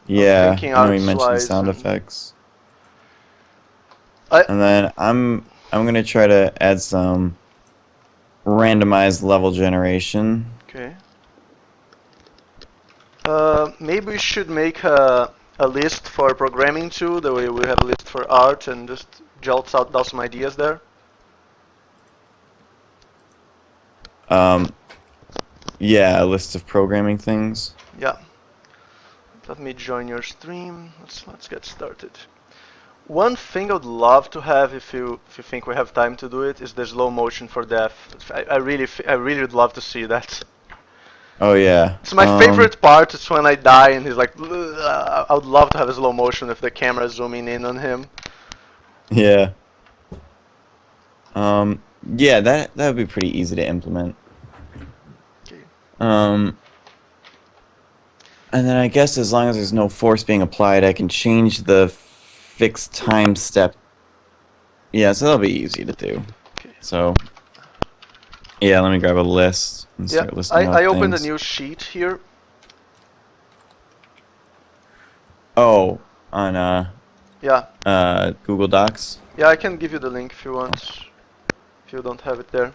Yeah, thinking I know you mentioned arts-wise. sound effects. I And then I'm gonna try to add some randomized level generation. okay. Maybe we should make a list for programming too. The way we have a list for art and just jolt out down some ideas there. Um, yeah, a list of programming things. Yeah. Let me join your stream. Let's get started. One thing I would love to have, if you think we have time to do it, is the slow motion for death. I really would love to see that. Oh yeah. It's my favorite part. It's when I die and he's like, "Ugh." I would love to have a slow motion with the camera zooming in on him. Yeah. Yeah, that would be pretty easy to implement. Okay. Um, and then I guess as long as there's no force being applied, I can change the fixed time step. Yeah, so that'll be easy to do. Okay. So, yeah, let me grab a list and Yeah, start listing off I opened a things. new sheet here. Oh, on Yeah, Google Docs. yeah, I can give you the link if you want, if you don't have it there.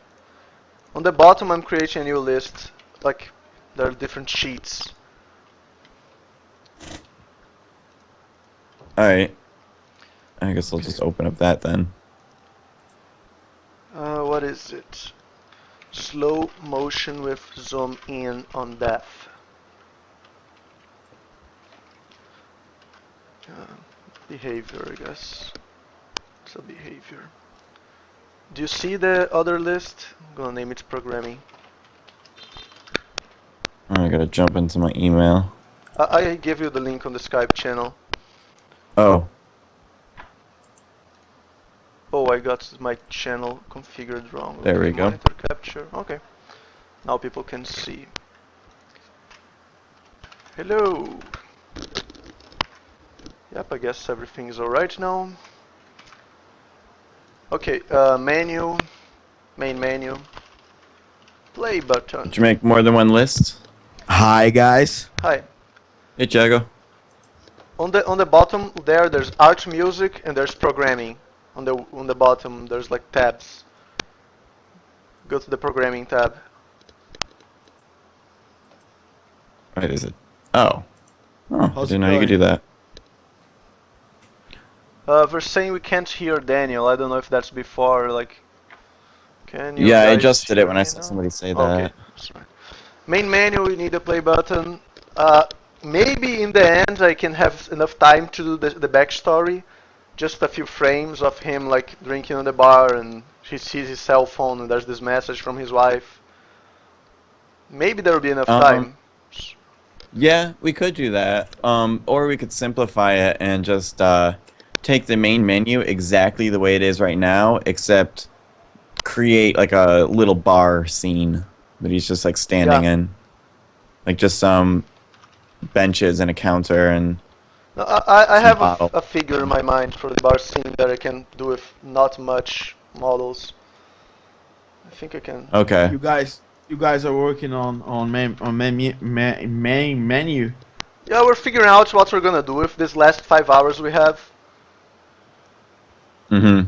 On the bottom, I'm creating a new list. Like, there are different sheets. All right. I guess I'll just open up that then. What is it? Slow motion with zoom in on death. Behavior, I guess. It's a behavior. Do you see the other list? I'm gonna name it programming. I gotta jump into my email. I gave you the link on the Skype channel. Oh, Oh, I got my channel configured wrong. there we Okay, go. monitor capture. Okay. Now people can see. Hello. Yep, I guess everything is alright now. Okay, menu, main menu, play button. Did you make more than one list? Hi guys. Hi. Hey, Jago. On the bottom there, there's art music and there's programming. On the bottom, there's like tabs. Go to the programming tab. Wait, is it? Oh. Oh, I How's didn't it know you could do going? that. We're saying we can't hear Daniel. I don't know if that's before. Like, can you Yeah, I guys adjusted hear it when I me saw now? somebody say Okay, that. that's right. Main menu, we need a play button. Maybe in the end I can have enough time to do the backstory. Just a few frames of him like drinking on the bar and he sees his cell phone and there's this message from his wife. Maybe there will be enough Um, time. yeah, we could do that. Or we could simplify it and just take the main menu exactly the way it is right now, except create like a little bar scene that he's just like standing Yeah. in. Like just some benches and a counter and No, I some have bottle. a figure in my mind for the bar scene that I can do with not much models. I think I can. Okay. You guys are working on main menu. Yeah, we're figuring out what we're gonna do with this last 5 hours we have. Mm-hmm.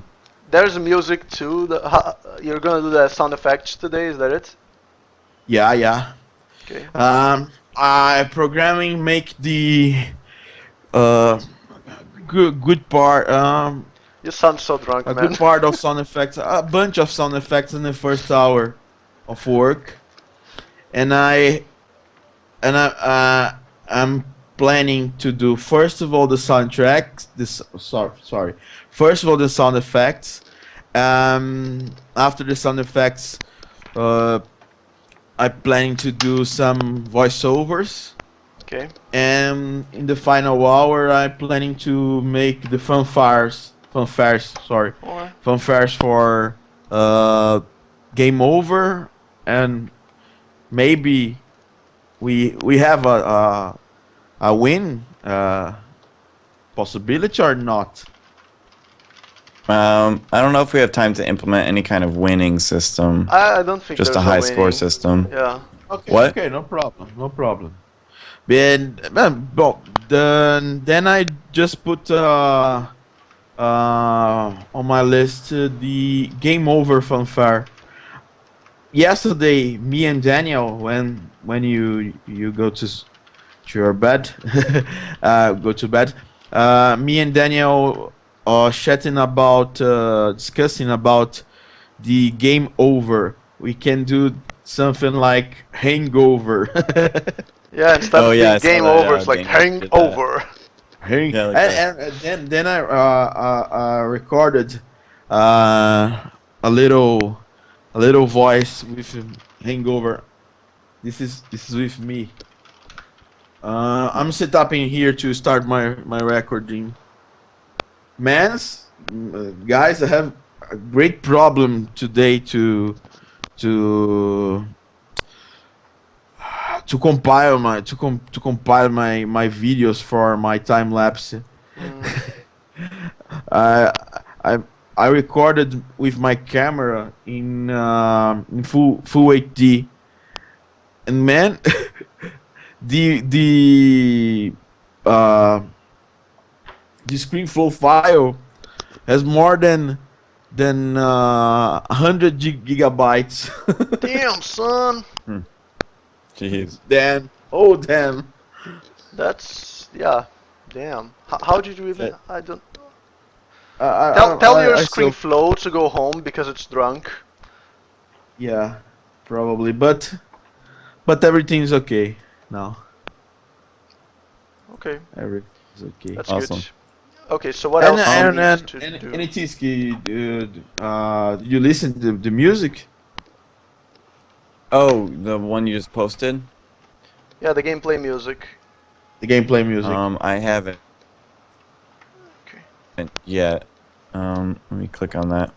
There's music too. You're gonna do the sound effects today, is that it? Yeah. Okay. I programming make the uh good part You sound so drunk, a man. good part of sound effects, a bunch of sound effects in the first hour of work, and I'm planning to do first of all the soundtracks. Sorry. First of all the sound effects. After the sound effects, I'm planning to do some voiceovers. Okay. And in the final hour, I'm planning to make the fanfares. Alright. Fanfares for game over, and maybe we have a win possibility or not. I don't know if we have time to implement any kind of winning system. I don't think Just a there's high winning. score system. Yeah. Okay, What? okay, no problem. Well, Then I just put on my list the Game Over fanfare. Yesterday, me and Daniel, when you go to your bed, go to bed. Me and Daniel are chatting about, discussing about the Game Over. We can do something like Hangover. Yeah, instead Oh of yeah, being I saw game that over, it's like game did that. hangover. Hang Yeah, like that. and then I recorded a little voice with Hangover. This is with me. I'm set up in here to start my recording. Guys, I have a great problem today to to compile my videos for my time lapse. Mm. I I I recorded with my camera in full HD, and man, the uh the ScreenFlow file has more than 100 gigabytes. Damn, son. Hmm. Jeez. Damn. That's yeah. Damn. How did you even? Uh, I don't. I I Tell your I screen still flow to go home because it's drunk. yeah, probably, but everything's okay now. Okay, Everything's okay. that's good. Awesome. Okay, so what And else do we and need and to and, do? and Eteeski, dude, you listen to the music? Oh, the one you just posted? Yeah, the gameplay music. The gameplay music. I haven't Okay. yet. Let me click on that.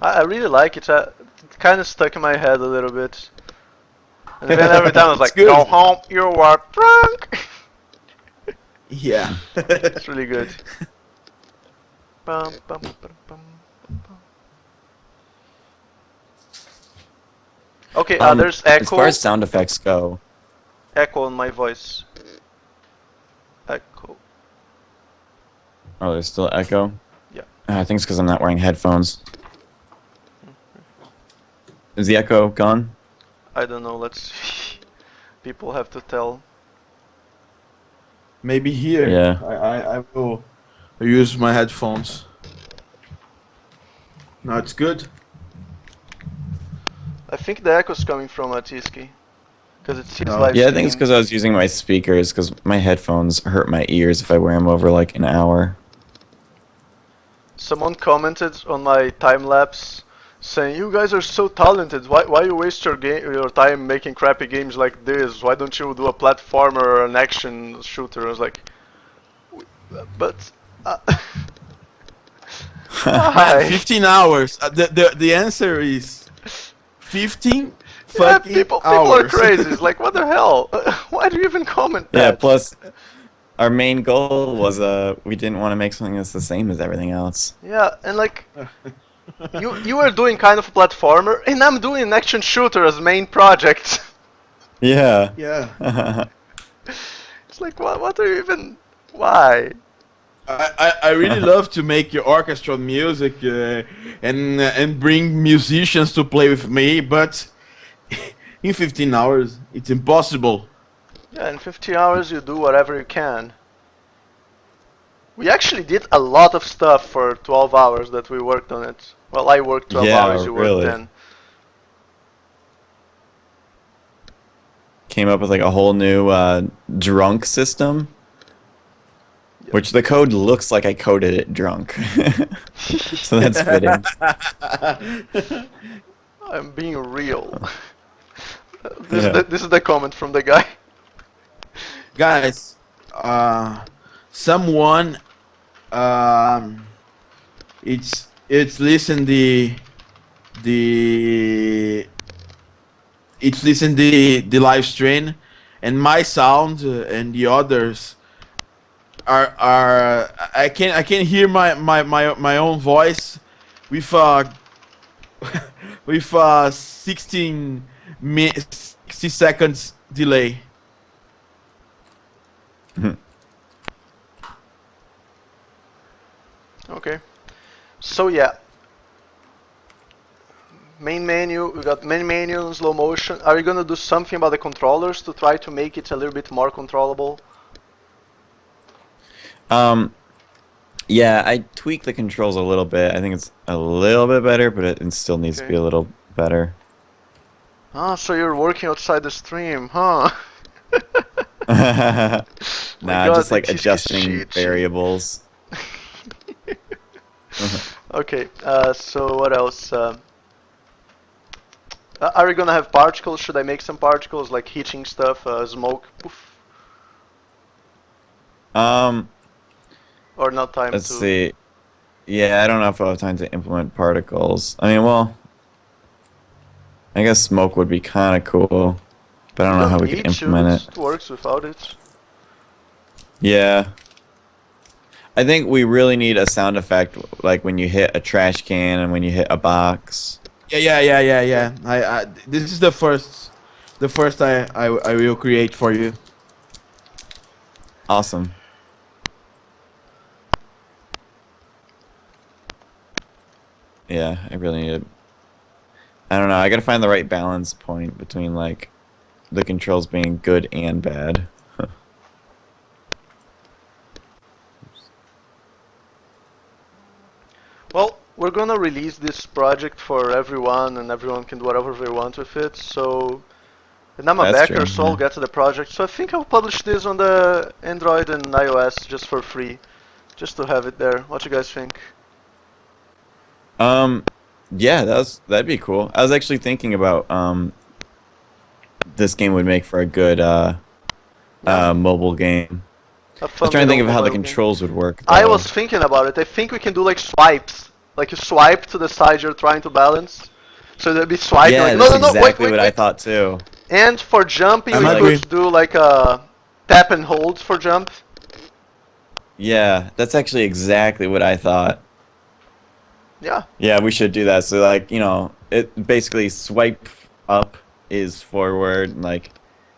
I really like it. It kind of stuck in my head a little bit. And then every time I was It's like, good. "Go home, you are drunk." Yeah. It's really good. Bum, bum, bum, bum, bum. Okay, there's As far echo. as sound effects go, Echo on my voice. Echo. oh, there's still echo. Yeah. I think it's because I'm not wearing headphones. Is the echo gone? I don't know. Let's see. People have to tell. Maybe here. Yeah. I will use my headphones. Now it's good. I think the echo's coming from Eteeski. Because it's his No. live Yeah, I stream. think it's because I was using my speakers, because my headphones hurt my ears if I wear them over like an hour. Someone commented on my time lapse saying, "You guys are so talented. Why you waste your time making crappy games like this? Why don't you do a platformer or an action shooter?" I was like, "But Man, why?" 15 hours. The answer is 15 Yeah, fucking people hours. are crazy. It's like, what the hell? Why do you even comment Yeah, that? plus our main goal was we didn't want to make something that's the same as everything else. Yeah, and like you are doing kind of a platformer, and I'm doing an action shooter as main project. Yeah. Yeah. It's like, what are you even? Why? I really love to make your orchestral music and bring musicians to play with me, but in 15 hours it's impossible. Yeah, in 50 hours you do whatever you can. We actually did a lot of stuff for 12 hours that we worked on it. Well, I worked 12 Yeah, hours, you worked really. 10. Came up with like a whole new drunk system, which the code looks like I coded it drunk. So that's fitting. I'm being real. Yeah. This is the comment from the guy. Guys, someone it's listen the it's listen the live stream, and my sound and the others are I can hear my own voice with with 16 60 seconds delay. Okay. So yeah. Main menu, we got main menu in slow motion. Are you gonna do something about the controllers to try to make it a little bit more controllable? Yeah, I tweaked the controls a little bit. I think it's a little bit better, but it still needs to Okay. be a little better. Ah, so you're working outside the stream, huh? My Nah, God, just like Eteeski is adjusting cheating. variables. Okay, so what else? Are you gonna have particles? Should I make some particles like hitching stuff, smoke, poof, Um, or not time let's to? see. Yeah, I don't know if I'll have time to implement particles. I mean, well, I guess smoke would be kind of cool, but I You don't know how don't we could need to. implement it. It works without it. Yeah. I think we really need a sound effect like when you hit a trash can and when you hit a box. Yeah. This is the first I will create for you. Awesome. Yeah, I really need it. I don't know. I gotta find the right balance point between like the controls being good and bad. Well, we're gonna release this project for everyone, and everyone can do whatever they want with it. So, and I'm a That's backer, true. so I'll get to the project. So I think I'll publish this on the Android and iOS just for free, just to have it there. What you guys think? Yeah. Yeah, that'd be cool. I was actually thinking about this game would make for a good Yeah, mobile game. a I was fun trying to think little of how the mobile game. controls would work I though. was thinking about it. I think we can do like swipes. Like you swipe to the side you're trying to balance. So there'd be swiping Yeah, like, no, that's no, no, wait, exactly wait, what I wait. thought too. And for jumping, I'm we like- agree. could do like a tap and hold for jump. Yeah, that's actually exactly what I thought. Yeah, Yeah, we should do that. So like, you know, it basically swipe up is forward, and like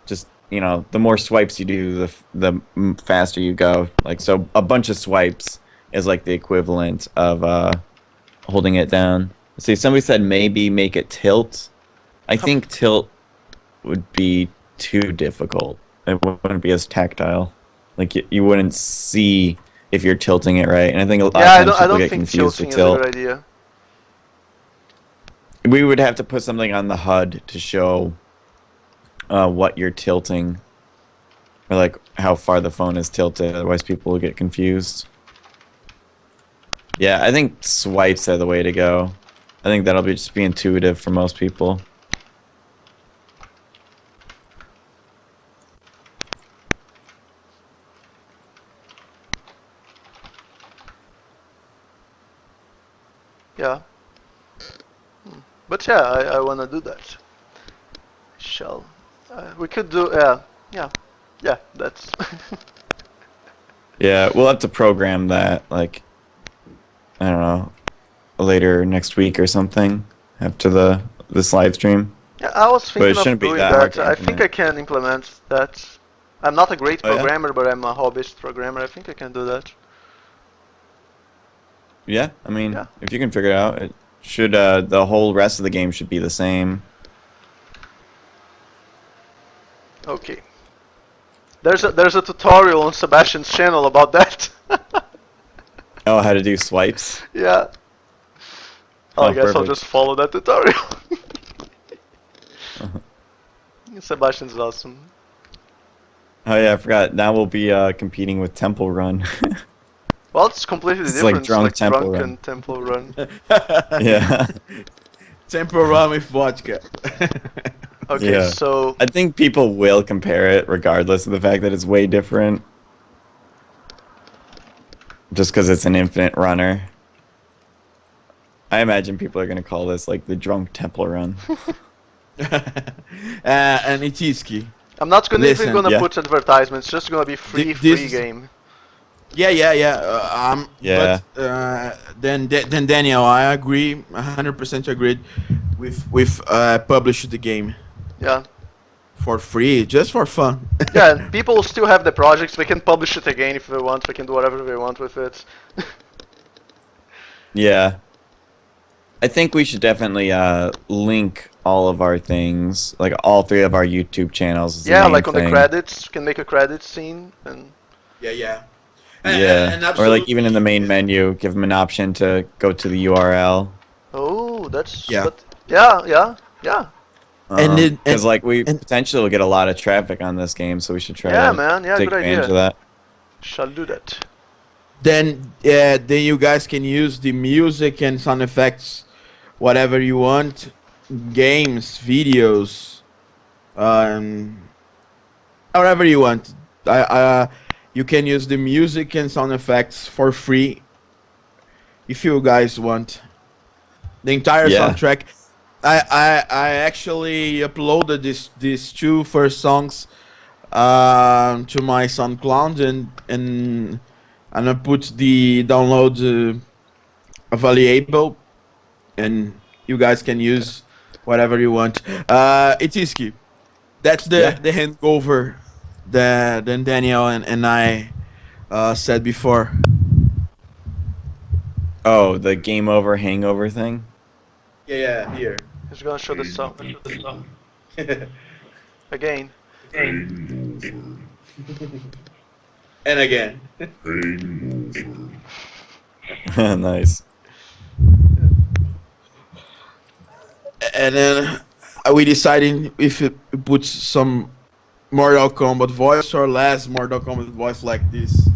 just, you know, the more swipes you do, the faster you go. Like so a bunch of swipes is like the equivalent of holding it down. See, somebody said maybe make it tilt. I think tilt would be too difficult. It wouldn't be as tactile. Like you wouldn't see if you're tilting it right. And I think a lot yeah. of times I people don't get think confused tilting with is a tilt. good idea. We would have to put something on the HUD to show what you're tilting, or like how far the phone is tilted. Otherwise, people will get confused. Yeah, I think swipes are the way to go. I think that'll be just be intuitive for most people. Yeah. But yeah, I wanna do that. Shall we could do yeah. That's Yeah, we'll have to program that like I don't know later next week or something after this live stream. yeah. I was But it thinking of shouldn't be doing that hard that. to I think implement. I can implement that. I'm not a great Oh yeah? programmer, but I'm a hobbyist programmer. I think I can do that. Yeah, I mean, Yeah. if you can figure it out, it should the whole rest of the game should be the same. Okay. There's a tutorial on Sebastian's channel about that. Oh, how to do swipes? Yeah. Oh, I Oh, guess I'll perfect. just follow that tutorial. Sebastian's awesome. Oh yeah, I forgot. Now we'll be competing with Temple Run. Well, it's completely It's like different. drunk it's like temple drunk run. and temple run. Yeah. Temple run with vodka. Okay, Yeah. so I think people will compare it regardless of the fact that it's way different. Just because it's an infinite runner. I imagine people are going to call this like the drunk Temple Run. And Eteeski. I'm not gonna even Listen, gonna yeah. put advertisements. Just gonna be free This- game. Yeah. Yeah. But then Daniel, I agree, 100% agreed with publish the game. Yeah. for free, just for fun. Yeah, and people still have the projects. We can publish it again if they want. We can do whatever they want with it. Yeah. I think we should definitely link all of our things, like all three of our YouTube channels is the Yeah, main like on the thing. credits, you can make a credit scene and. Yeah. Yeah. And Or like even in the absolutely. main menu, give them an option to go to the URL. Oh, that's. Yeah. But yeah. Because like we and potentially will get a lot of traffic on this game, so we should try Yeah, to man. Yeah, take good advantage idea. of that. Shall do that. then you guys can use the music and sound effects, whatever you want, games, videos, um, however you want. You can use the music and sound effects for free if you guys want. The entire Yeah. soundtrack. I actually uploaded these two first songs to my SoundCloud and I put the download available and you guys can use whatever you want. Eteeski, that's Yeah. the hangover that then Daniel and I said before. Oh, the game over hangover thing? Yeah, here. He's gonna show the song again. And again. Nice. And then we deciding if it puts some Mortal Kombat voice or less Mortal Kombat voice like this.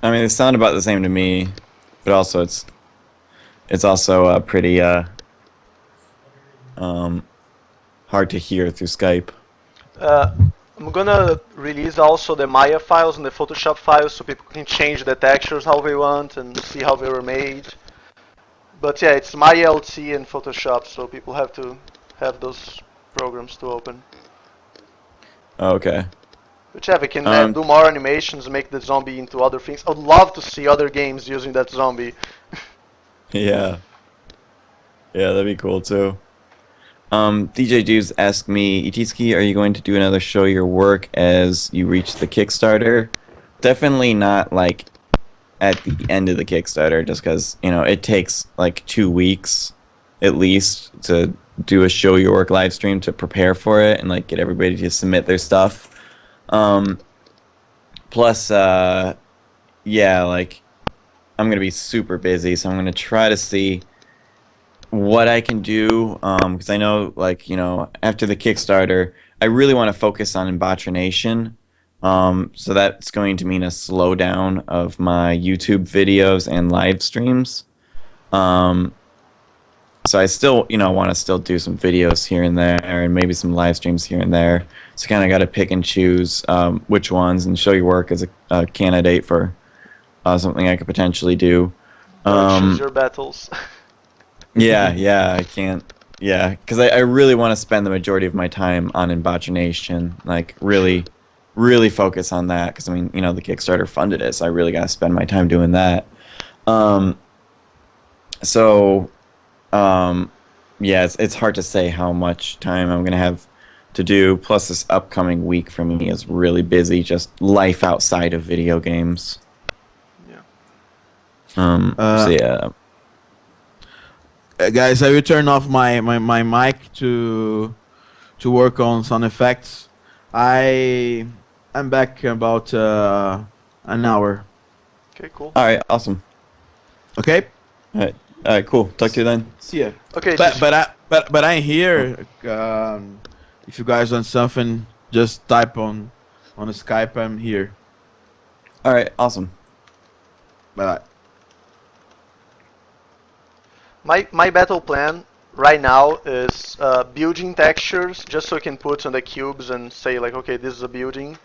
I mean, they sound about the same to me, but also it's also pretty hard to hear through Skype. I'm gonna release also the Maya files and the Photoshop files so people can change the textures how they want and see how they were made. But yeah, it's Maya LT and Photoshop, so people have to have those programs to open. Okay. But yeah, they can do more animations, make the zombie into other things. I'd love to see other games using that zombie. Yeah. Yeah, that'd be cool too. DJ Juice asked me, Eteeski, are you going to do another show your work as you reach the Kickstarter? Definitely not like at the end of the Kickstarter, just because, you know, it takes like 2 weeks at least to do a show your work live stream to prepare for it and like get everybody to submit their stuff. Plus, yeah, like I'm gonna be super busy, so I'm gonna try to see what I can do, because I know, like, you know, after the Kickstarter, I really want to focus on indoctrination. So that's going to mean a slowdown of my YouTube videos and live streams. So I still, you know, want to still do some videos here and there, and maybe some live streams here and there. So kind of got to pick and choose which ones, and show your work as a candidate for something I could potentially do. Choose your battles. Yeah, I can't. Yeah, because I really want to spend the majority of my time on indoctrination. Like, really, really focus on that. Because, I mean, you know, the Kickstarter funded it, so I really got to spend my time doing that. Yeah, it's hard to say how much time I'm going to have to do. Plus, this upcoming week for me is really busy. Just life outside of video games. Yeah. So, yeah. Guys, I will turn off my mic to work on sound effects. I'm back in about an hour. Okay, cool. All right, awesome. Okay. All right, cool. Talk to you then. See ya. Okay, But I'm here. If you guys want something, just type on Skype. I'm here. All right, awesome. Bye. My battle plan right now is building textures just so I can put on the cubes and say like, okay, this is a building.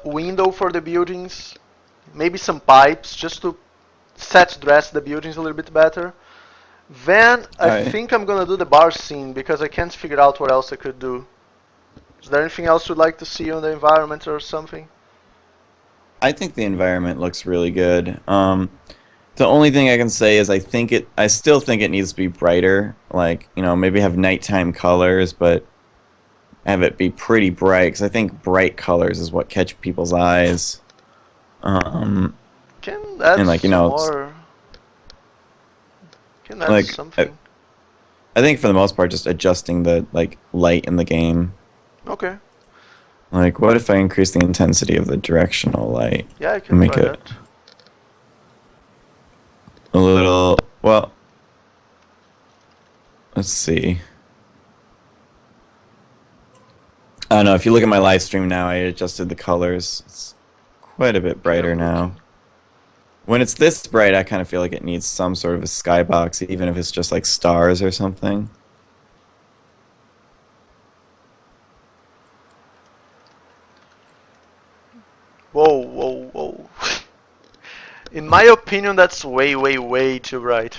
Window for the buildings, maybe some pipes just to dress the buildings a little bit better. Then I think I'm gonna do the bar scene because I can't figure out what else I could do. Is there anything else you'd like to see on the environment or something? I think the environment looks really good. The only thing I can say is I still think it needs to be brighter. Like, maybe have nighttime colors, but have it be pretty bright. Because I think bright colors is what catch people's eyes. Can add And like, some more. Can add like something. I think for the most part, just adjusting the light in the game. Okay. Like, what if I increase the intensity of the directional light? Yeah, I can Make try it that. a little. Well, let's see. I don't know. If you look at my live stream now, I adjusted the colors. It's quite a bit brighter I'm now. looking. When it's this bright, I kind of feel like it needs some sort of a skybox, even if it's just like stars or something. Whoa, whoa, whoa. In my opinion, that's way, way, way too bright.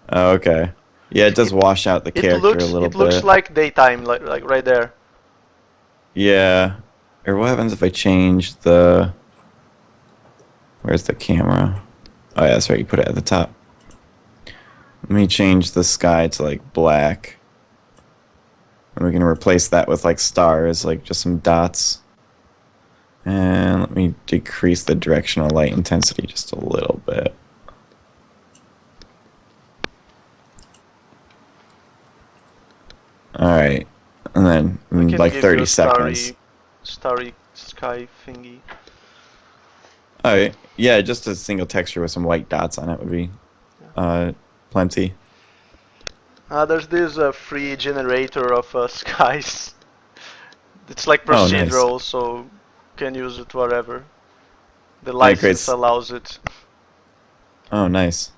Oh, okay. Yeah, it does wash out the character a little It looks bit. like daytime, like right there. Yeah. Or what happens if I change the... Where's the camera? Oh, yeah, that's right. You put it at the top. Let me change the sky to like black. And we can replace that with like stars, like just some dots. And let me decrease the directional light intensity just a little bit. Alright. And then I can like give you 30 a seconds. starry sky thingy. Alright. Yeah, just a single texture with some white dots on it would be plenty. There's this free generator of skies. It's like Oh, nice. procedural, so can use it whatever. The And it license creates... allows it. Oh, nice.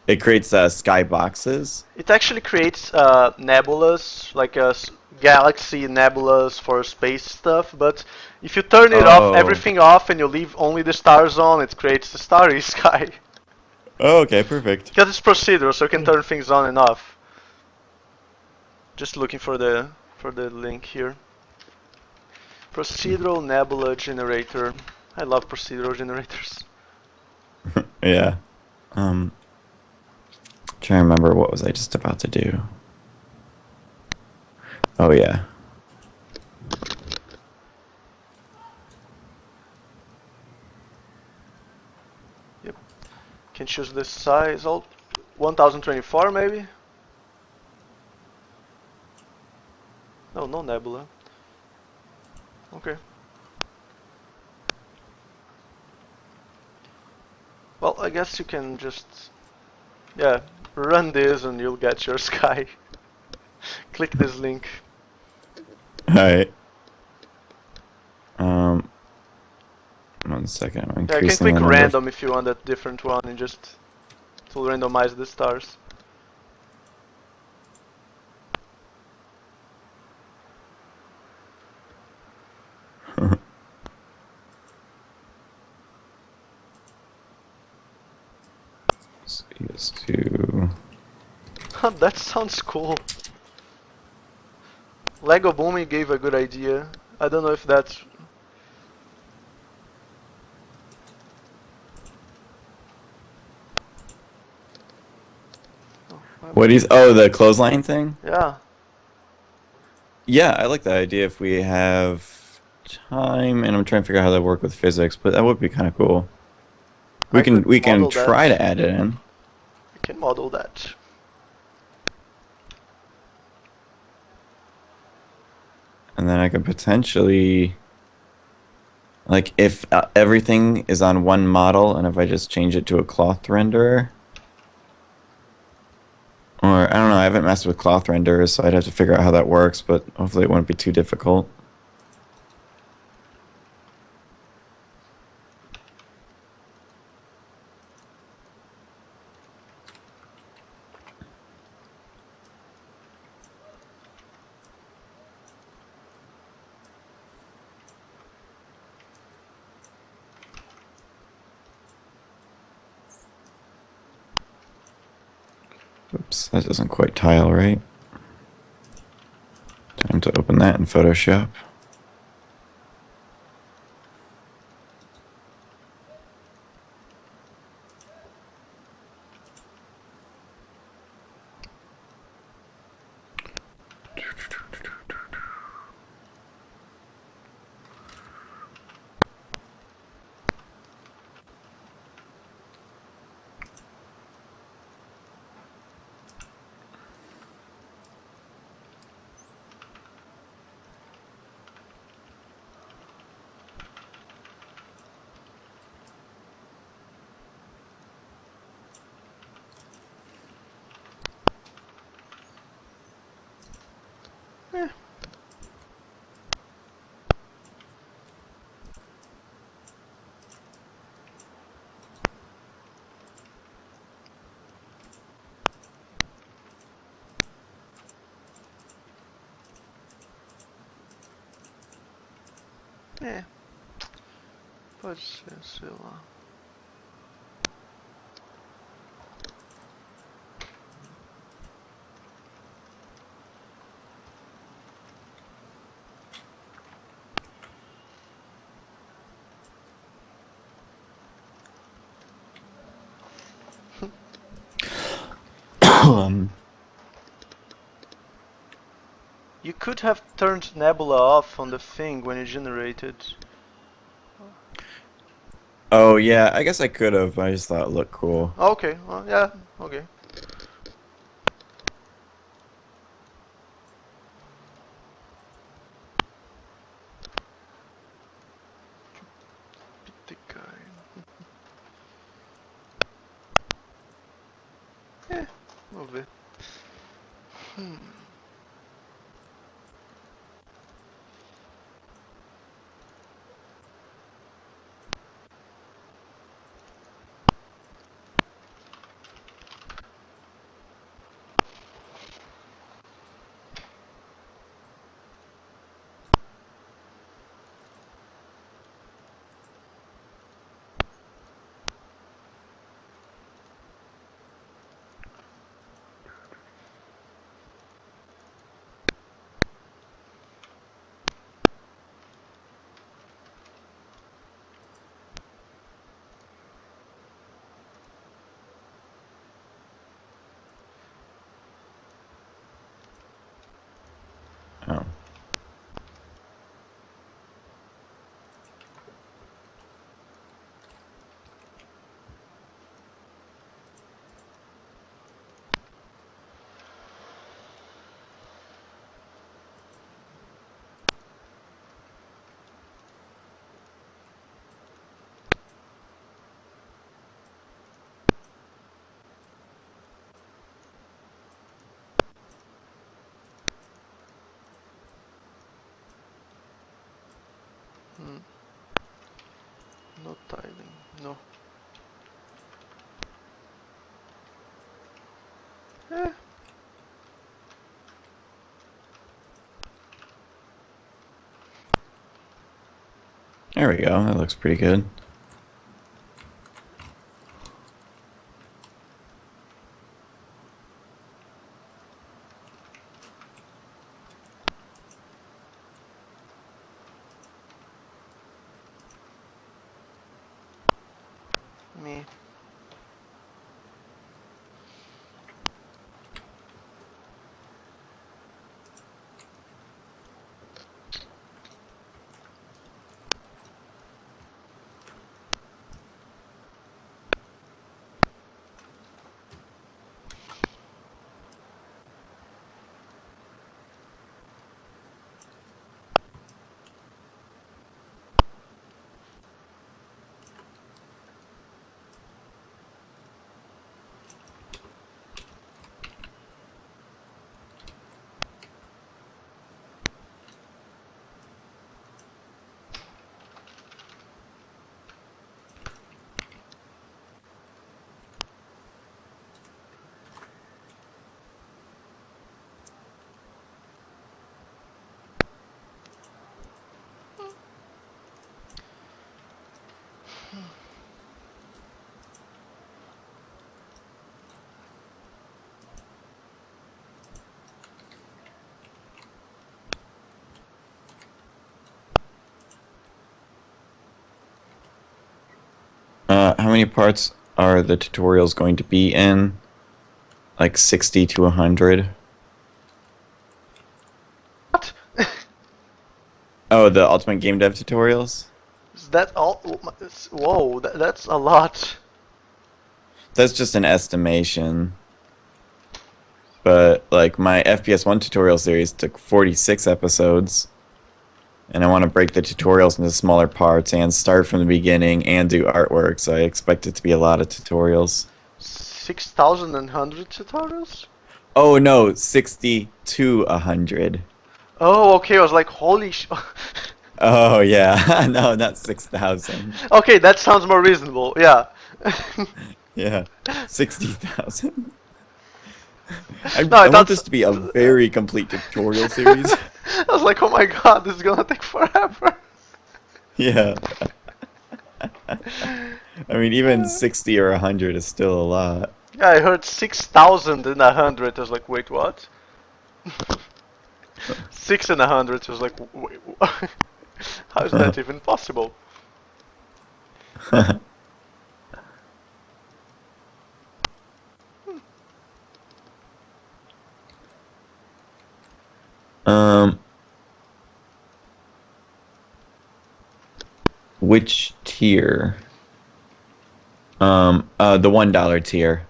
It creates sky boxes. It actually creates nebulas, like galaxy nebulas for space stuff, but if you turn it off, Oh. everything off, and you leave only the stars on, it creates a starry sky. Oh, okay, perfect. Because it's procedural, so you can turn things on and off. Just looking for the link here. Procedural nebula generator. I love procedural generators. Yeah. Trying to remember what was I just about to do. Oh yeah. Yep. Can choose the size. 1024 maybe. No, no nebula. Okay. Well, I guess you can just, yeah, run this and you'll get your sky. Click this link. Alright. 1 second. I'm Yeah, you can increasing click the number. random if you want a different one and just to randomize the stars. CS2. That sounds cool. Lego Boomy gave a good idea. I don't know if that's... What is... Oh, the clothesline thing? Yeah. Yeah, I like that idea if we have time, and I'm trying to figure out how that work with physics, but that would be kind of cool. We I can could model try that. to add it in. I can model that. And then I could potentially, like, if everything is on one model, and if I just change it to a cloth renderer, or I don't know, I haven't messed with cloth renderers, so I'd have to figure out how that works, but hopefully it won't be too difficult. Oops, that doesn't quite tile right. Time to open that in Photoshop. Eh. É, pode ser, sei lá. You could have turned Nebula off on the thing when you generated. Oh yeah, I guess I could have. I just thought it looked cool. Okay, well, yeah, okay. The guy. Vamos ver. Oh. No tiling, no. Eh, There we go. That looks pretty good. me. How many parts are the tutorials going to be in? Like 60 to 100? What? Oh, the Ultimate Game Dev tutorials? Is that all? Whoa, that's a lot. That's just an estimation. But, like, my FPS 1 tutorial series took 46 episodes. And I want to break the tutorials into smaller parts and start from the beginning and do artwork, so I expect it to be a lot of tutorials. 6,100 tutorials? Oh no, 60 to 100. Oh, okay. I was like, holy sh. Oh yeah, no, not 6,000. Okay, that sounds more reasonable. Yeah. Yeah, 60,000. No, I I want thought. this to be a very complete tutorial series. I was like, oh my god, this is gonna take forever. Yeah. I mean, even 60 or 100 is still a lot. Yeah, I heard 6,100. I was like, wait, what? 6,100. I was like, wait, how is that even possible? Um, which tier? The $1 tier.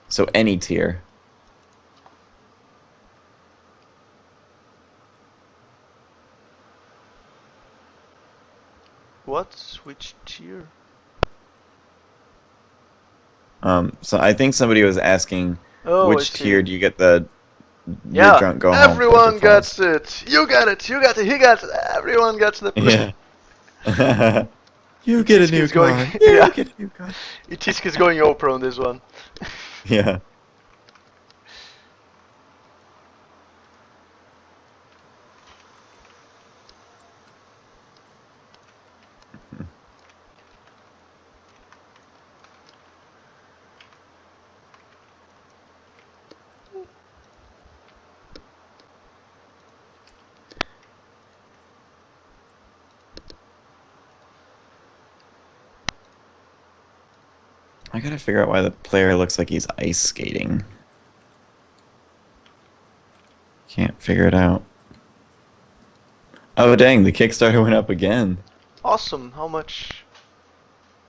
So any tier. What? Which tier? So I think somebody was asking Oh, I which see. tier do you get the your Yeah, drunk go home pleasure everyone files? gets it. You got it. You got it. He got it. Everyone gets the. Yeah. You get a Eteeski new is going. car. Yeah. You get a new car. Eteeski is going Oprah on this one. Yeah. I gotta figure out why the player looks like he's ice skating. Can't figure it out. Oh dang, the Kickstarter went up again. Awesome. How much?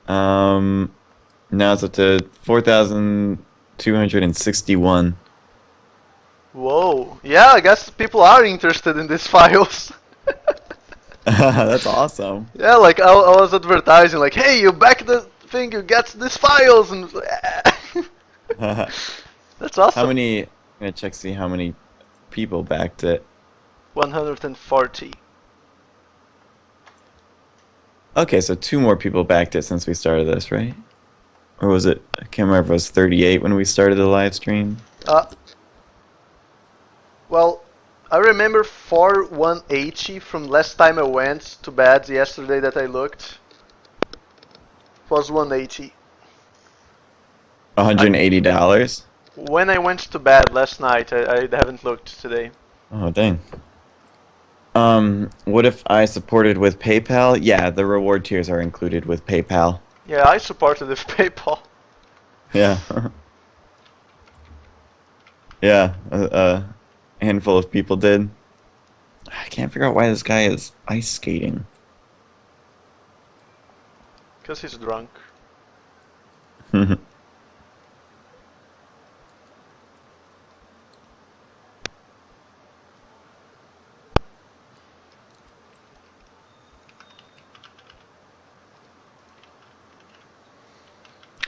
Um, Now it's up to 4,261. Whoa. Yeah, I guess people are interested in these files. That's awesome. Yeah, like I was advertising, like, hey, you back the thing, you get these files, and How that's awesome. many? I'm gonna check see how many people backed it. 140. Okay, so two more people backed it since we started this, right? Or was it? I can't remember if it was 38 when we started the live stream. Uh, well, I remember 4180 from last time I went to bed yesterday that I looked. It was 180. $180. When I went to bed last night, I haven't looked today. Oh dang. What if I supported with PayPal? Yeah, the reward tiers are included with PayPal. Yeah, I supported with PayPal. Yeah. Yeah, a handful of people did. I can't figure out why this guy is ice skating. Because he's drunk.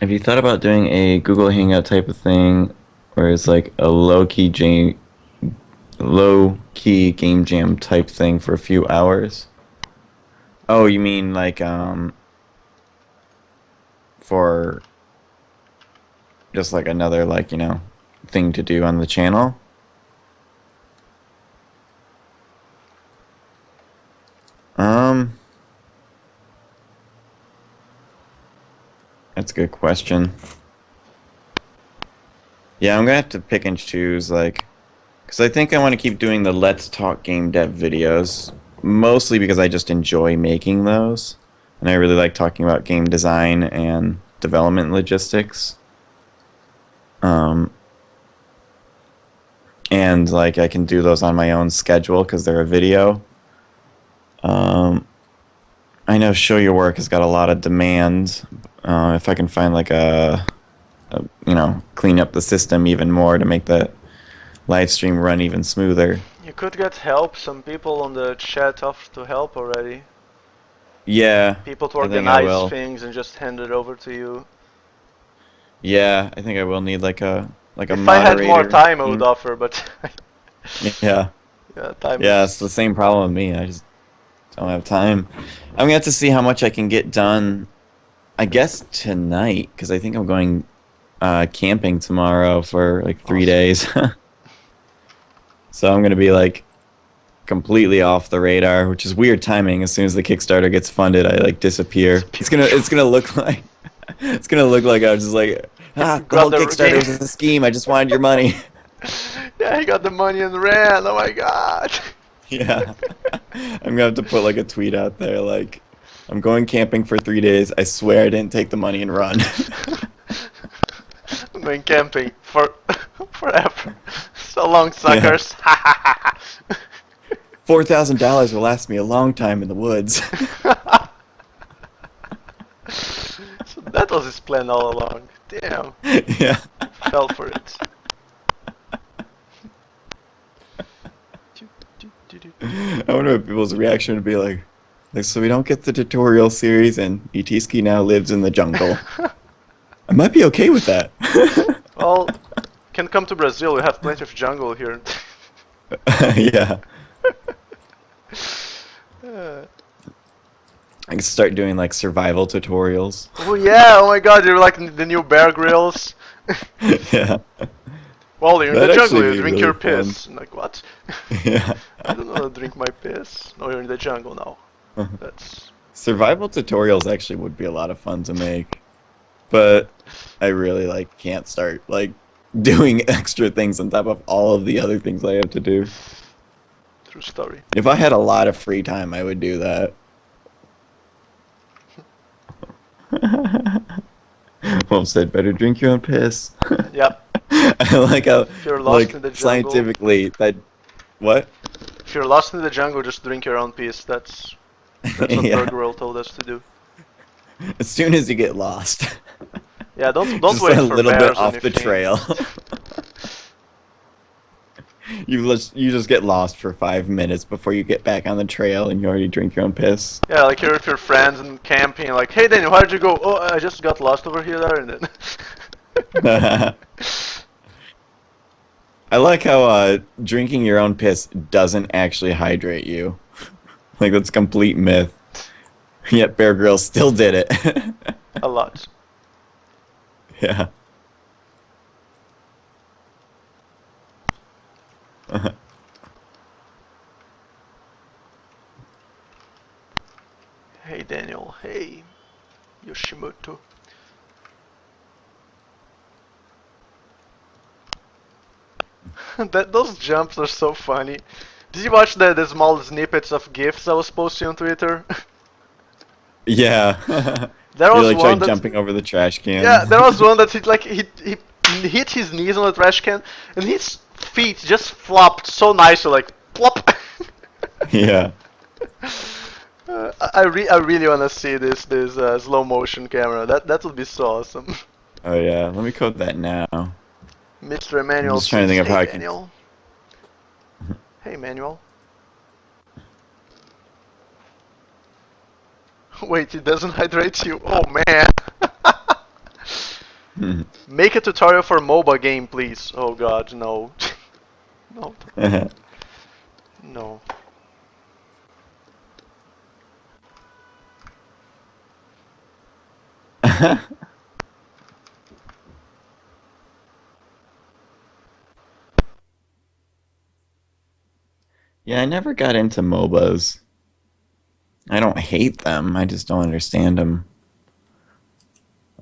Have you thought about doing a Google Hangout type of thing, where it's like a low key game jam type thing for a few hours? Oh, you mean like for just like another like, thing to do on the channel? Um That's a good question. Yeah, I'm gonna have to pick and choose, like, because I think I want to keep doing the Let's Talk Game Dev videos, mostly because I just enjoy making those, and I really like talking about game design and development logistics. And like I can do those on my own schedule because they're a video. I know Show Your Work has got a lot of demand. If I can find like clean up the system even more to make the live stream run even smoother. You could get help. Some people on the chat offered to help already. Yeah, People to I think I organize will. things and just hand it over to you. Yeah, I think I will need like a If I had more moderator time, I would team. offer, but Yeah. Yeah, time Yeah, is. it's the same problem with me. I just don't have time. I'm gonna have to see how much I can get done. I guess tonight, because I think I'm going camping tomorrow for like 3 days. Awesome. So I'm gonna be like completely off the radar, which is weird timing. As soon as the Kickstarter gets funded, I like disappear. It's gonna look like it's gonna look like I was just like, You the got whole the Kickstarter game. was a scheme. I just wanted your money. Yeah, he got the money and ran. Oh my god. Yeah. I'm gonna have to put like a tweet out there like, I'm going camping for 3 days. I swear I didn't take the money and run. I'm going camping for forever. So long, Yeah. suckers. $4,000 will last me a long time in the woods. So that was his plan all along. Damn, Yeah. fell for it. I wonder what people's reaction would be like, so we don't get the tutorial series, and Eteeski now lives in the jungle. I might be okay with that. Well, can come to Brazil. We have plenty of jungle here. Yeah. Uh, I can start doing like survival tutorials. oh yeah! Oh my God! You're like the new Bear Grylls. Yeah. Well, you're in the That'd jungle. actually You be drink really your fun. piss. I'm like what? Yeah. I don't know how to drink my piss. No, you're in the jungle now. That's. Survival tutorials actually would be a lot of fun to make, but I really like can't start like doing extra things on top of all of the other things I have to do. True story. If I had a lot of free time, I would do that. Mom said, "Better drink your own piss." Yep. I like how, If you're lost like, in the jungle. scientifically, that what? If you're lost in the jungle, just drink your own piss. That's what Yeah. Bear Grylls told us to do. As soon as you get lost, Yeah, don't just wait a for little bit bears or off the anything. trail. You just get lost for 5 minutes before you get back on the trail, and you already drink your own piss. Yeah, like you're with your friends and camping, like, hey Daniel, where'd you go? Oh, I just got lost over here, there, and then. I like how drinking your own piss doesn't actually hydrate you. Like that's a complete myth. Yet Bear Grylls still did it. A lot. Yeah. Hey Daniel, hey Yoshimoto. Those jumps are so funny. Did you watch the small snippets of GIFs I was posting on Twitter? Yeah. There You was like one tried that jumping over the trash can. yeah, there was one that he hit his knees on the trash can and his feet just flopped so nicely, like plop. Yeah. I really wanna see this slow motion camera. That would be so awesome. Oh yeah. Let me code that now. Mr. Emmanuel just trying to says, think of hey how I can- Daniel. Hey Manuel. Wait, it doesn't hydrate you. Oh man. Make a tutorial for MOBA game, please. Oh god, no. No. No. Yeah, I never got into MOBAs. I don't hate them. I just don't understand them.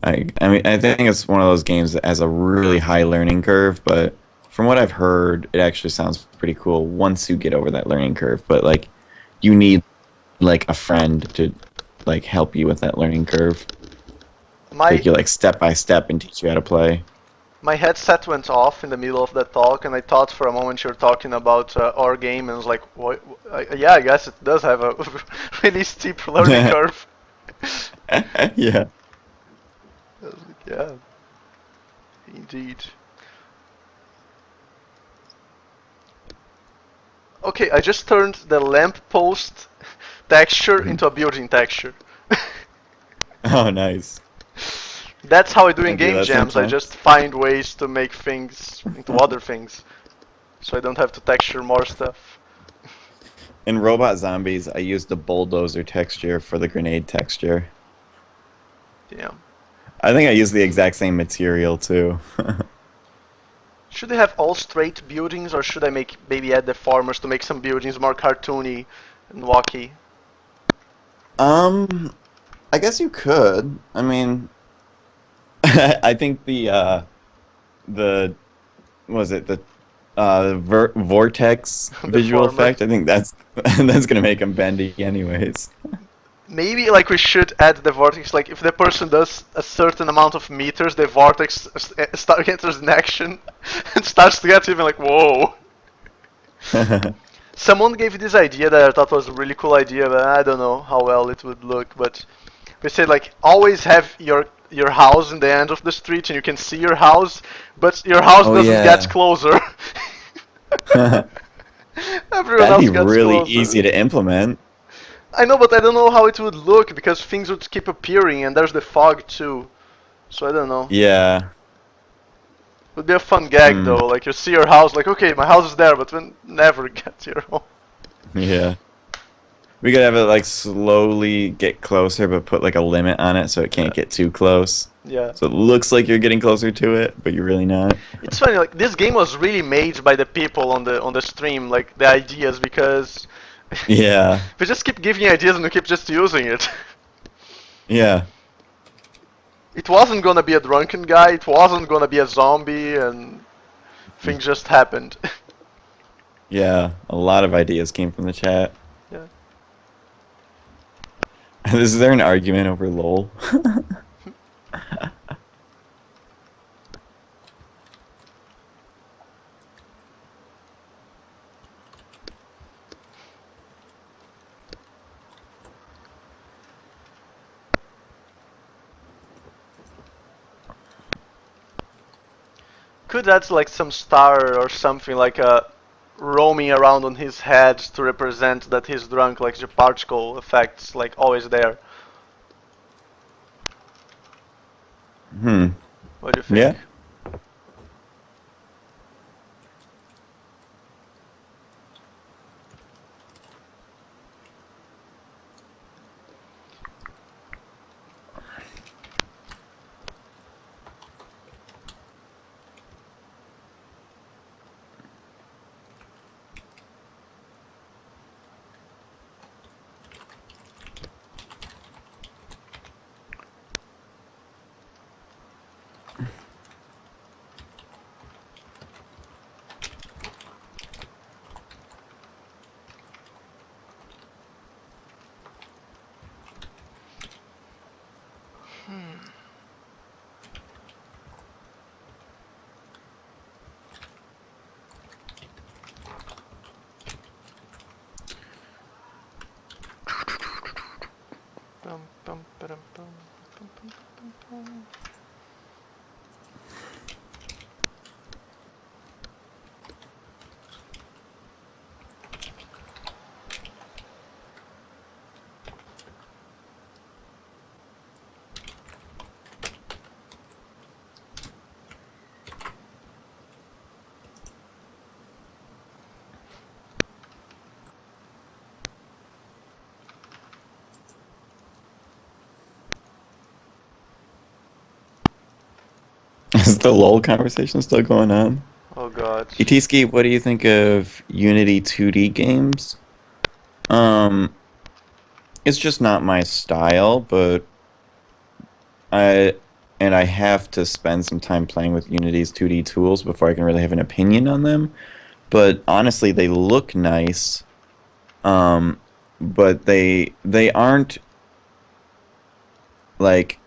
I mean, I think it's one of those games that has a really high learning curve, but from what I've heard, it actually sounds pretty cool once you get over that learning curve. But like, you need like a friend to like help you with that learning curve, My take you like step by step and teach you how to play. my headset went off in the middle of that talk, and I thought for a moment you were talking about our game, and I was like, what? Yeah, I guess it does have a really steep learning curve. Yeah. I was like, yeah, indeed. Okay, I just turned the lamp post texture into a building texture. Oh, nice. That's how I do in Okay, game that jams. sounds I nice. just find ways to make things into other things, so I don't have to texture more stuff. In Robot Zombies, I used the bulldozer texture for the grenade texture. Damn. I think I used the exact same material too. Should they have all straight buildings, or should I maybe add the farmers to make some buildings more cartoony and wacky? I guess you could. I mean, I think the was it the vortex The visual farmer. effect? I think that's that's gonna make them bendy anyways. Maybe like we should add the vortex. Like if the person does a certain amount of meters, the vortex enters in action and starts to get even like whoa. Someone gave this idea that I thought was a really cool idea, but I don't know how well it would look. But we said like always have your house in the end of the street and you can see your house, but your house Oh doesn't get yeah. closer. Everyone That'd else be gets really closer. easy to implement. I know, but I don't know how it would look because things would keep appearing and there's the fog too. So I don't know. Yeah. Would be a fun gag Hmm. though. Like you see your house, like okay, my house is there, but we never get to your home. Yeah. We could have it like slowly get closer, but put like a limit on it so it can't Yeah. get too close. Yeah. So it looks like you're getting closer to it, but you're really not. It's funny, like this game was really made by the people on the stream, like the ideas, because Yeah. we just keep giving ideas and we keep just using it. Yeah. It wasn't gonna be a drunken guy, it wasn't gonna be a zombie, and things just happened. Yeah. A lot of ideas came from the chat. Yeah. Is there an argument over LOL? Could add like some star or something like a roaming around on his head to represent that he's drunk, like the particle effects, like always there. Hmm. What do you think? Yeah. Bum, bum, ba-dum, bum, bum, bum, bum, bum. Is the LOL conversation still going on? Oh god. Eteeski, what do you think of Unity 2D games? Um, it's just not my style, but I I have to spend some time playing with Unity's 2D tools before I can really have an opinion on them. But honestly, they look nice. Um, but they aren't like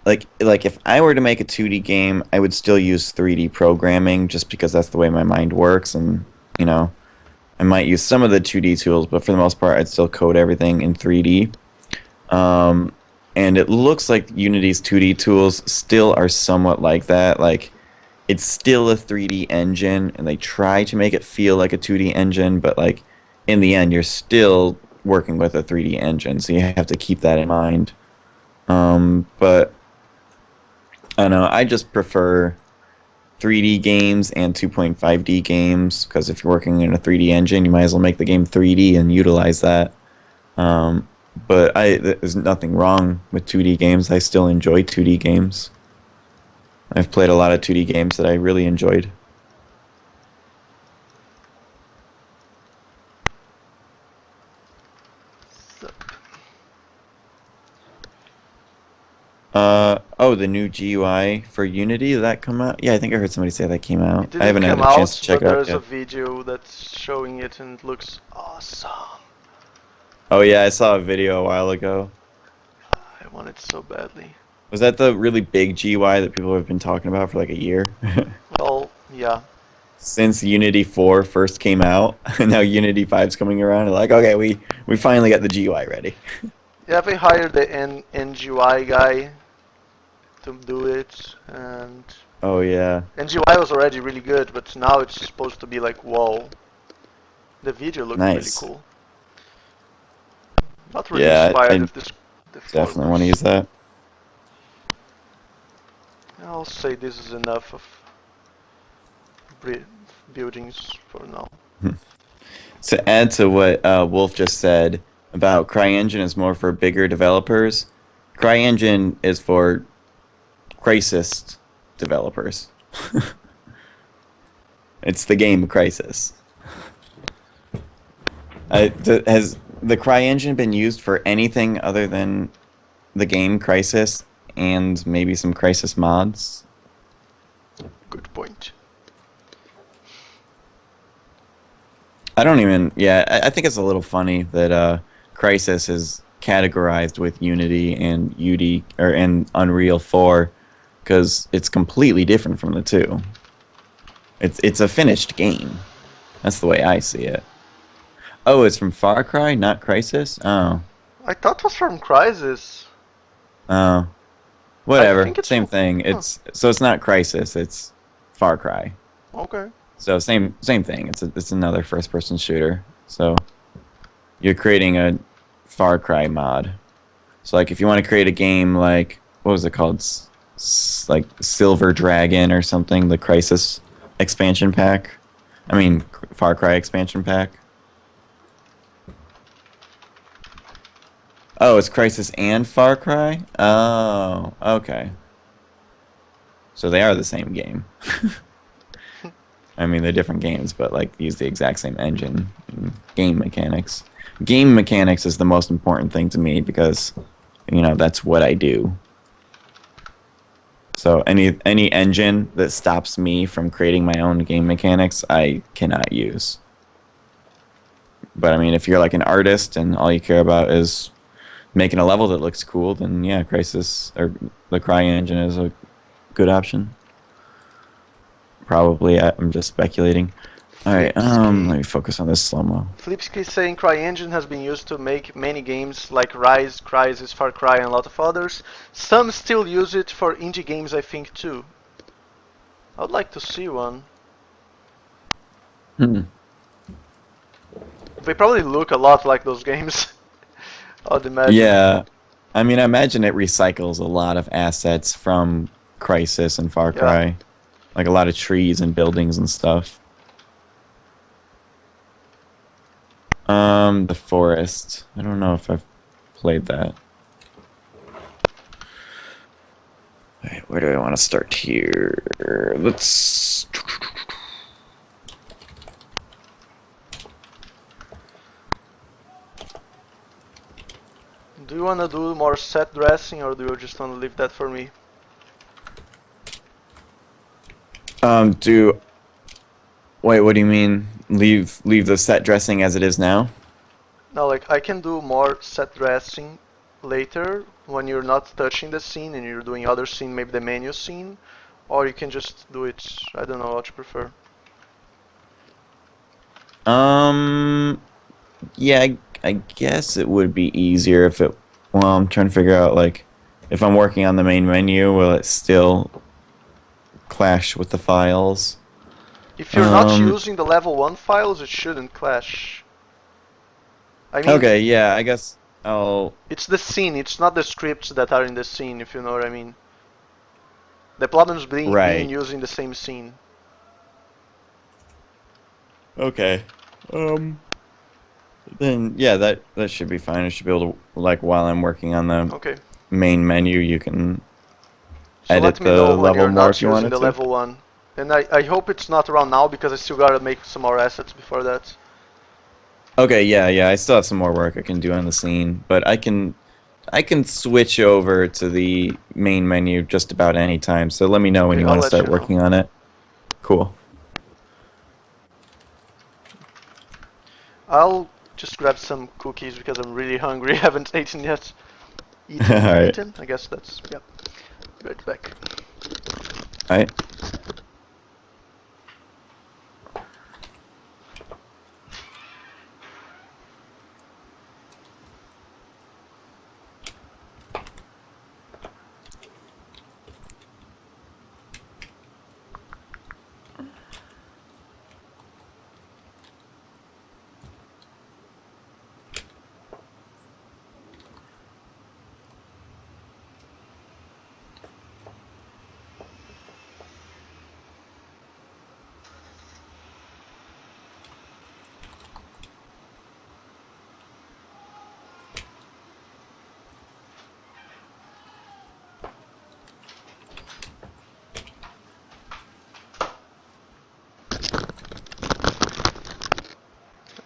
like if I were to make a 2D game, I would still use 3D programming just because that's the way my mind works, and you know, I might use some of the 2D tools, but for the most part, I'd still code everything in 3D. Um, and it looks like Unity's 2D tools still are somewhat like that. Like, it's still a 3D engine, and they try to make it feel like a 2D engine, but like in the end, you're still working with a 3D engine, so you have to keep that in mind. But I don't know. I just prefer 3D games and 2.5D games, because if you're working in a 3D engine, you might as well make the game 3D and utilize that. Um, but there's nothing wrong with 2D games. I still enjoy 2D games. I've played a lot of 2D games that I really enjoyed. Oh, the new GUI for Unity, did that come out? Yeah, I think I heard somebody say that came out. It didn't I haven't had come a chance out, to check but it out there's a yet. video that's showing it and it looks awesome. Oh yeah, I saw a video a while ago. I want it so badly. Was that the really big GUI that people have been talking about for like a year? Well, yeah. Since Unity 4 first came out, and now Unity 5's coming around, and like, okay, we finally got the GUI ready. Yeah, they hired the NGUI guy to do it, and Oh yeah. NGUI was already really good, but now it's supposed to be like, whoa. The video looked really Nice. cool. Not really Yeah, inspired I if this the definitely want to use that. I'll say this is enough of buildings for now. To add to what Wolf just said about CryEngine is more for bigger developers, CryEngine is for Crysis developers. It's the game Crysis. Has the CryEngine been used for anything other than the game Crysis and maybe some Crysis mods? Good point. I don't even. Yeah, I think it's a little funny that Crysis is categorized with Unity and and Unreal 4 because it's completely different from the two. It's a finished game. That's the way I see it. Oh, it's from Far Cry, not Crysis. Oh, I thought it was from Crysis. oh, whatever. think it's Same from- thing. huh. It's not Crysis. It's Far Cry. Okay. So same thing. It's another first person shooter. So you're creating a Far Cry mod. So like if you want to create a game like what was it called? Like Silver Dragon or something, the Crysis expansion pack. I mean Far Cry expansion pack. Oh, it's Crysis and Far Cry? Oh, okay. So they are the same game. I mean, they're different games, but like use the exact same engine and game mechanics. Game mechanics is the most important thing to me because, that's what I do. So any engine that stops me from creating my own game mechanics, I cannot use. But I mean, if you're like an artist and all you care about is making a level that looks cool, then yeah, Crysis or the CryEngine is a good option. Probably, I'm just speculating. All right, let me focus on this slow-mo. Flipsky saying CryEngine has been used to make many games like Rise, Crysis, Far Cry, and a lot of others. Some still use it for indie games, I think, too. I would like to see one. Hmm. They probably look a lot like those games. I'd imagine. Yeah, I mean, I imagine it recycles a lot of assets from Crysis and Far Cry, like a lot of trees and buildings and stuff. The forest. I don't know if I've played that. Alright, where do I want to start here? Let's... Do you want to do more set dressing, or do you just want to leave that for me? Wait, what do you mean? Leave the set dressing as it is now? No, like I can do more set dressing later when you're not touching the scene and you're doing other scene, maybe the menu scene, or you can just do it. I don't know what you prefer. Yeah, I guess it would be easier if it. Well, I'm trying to figure out like if I'm working on the main menu, will it still clash with the files? If you're not using the level 1 files, it shouldn't clash. I mean, Okay, yeah, I guess I'll. it's the scene, it's not the scripts that are in the scene, if you know what I mean. The problem's being Right. used in the same scene. Okay. Then yeah, that should be fine. I should be able to, like, while I'm working on the Okay. main menu, you can So let edit me know the when level you're more not if you using wanted the to. level 1. And I hope it's not around now because I still gotta make some more assets before that. Okay, yeah. I still have some more work I can do on the scene, but I can switch over to the main menu just about any time. So let me know when Okay, you I'll want to let start you know. working on it. Cool. I'll just grab some cookies because I'm really hungry. Haven't eaten yet. All right. Eaten? I guess that's, yeah. Right back. All right.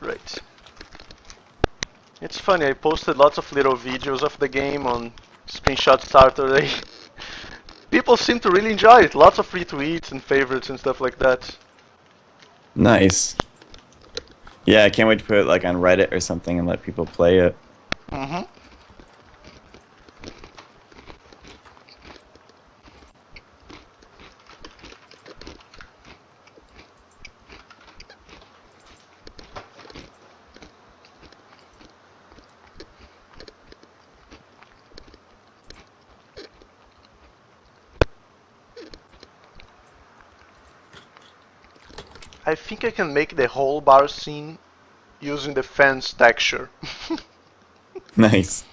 Right. It's funny, I posted lots of little videos of the game on Screenshot Starter. People seem to really enjoy it. Lots of retweets and favorites and stuff like that. Nice. Yeah, I can't wait to put it like on Reddit or something and let people play it. Mm-hmm. I think I can make the whole bar scene using the fence texture. Nice.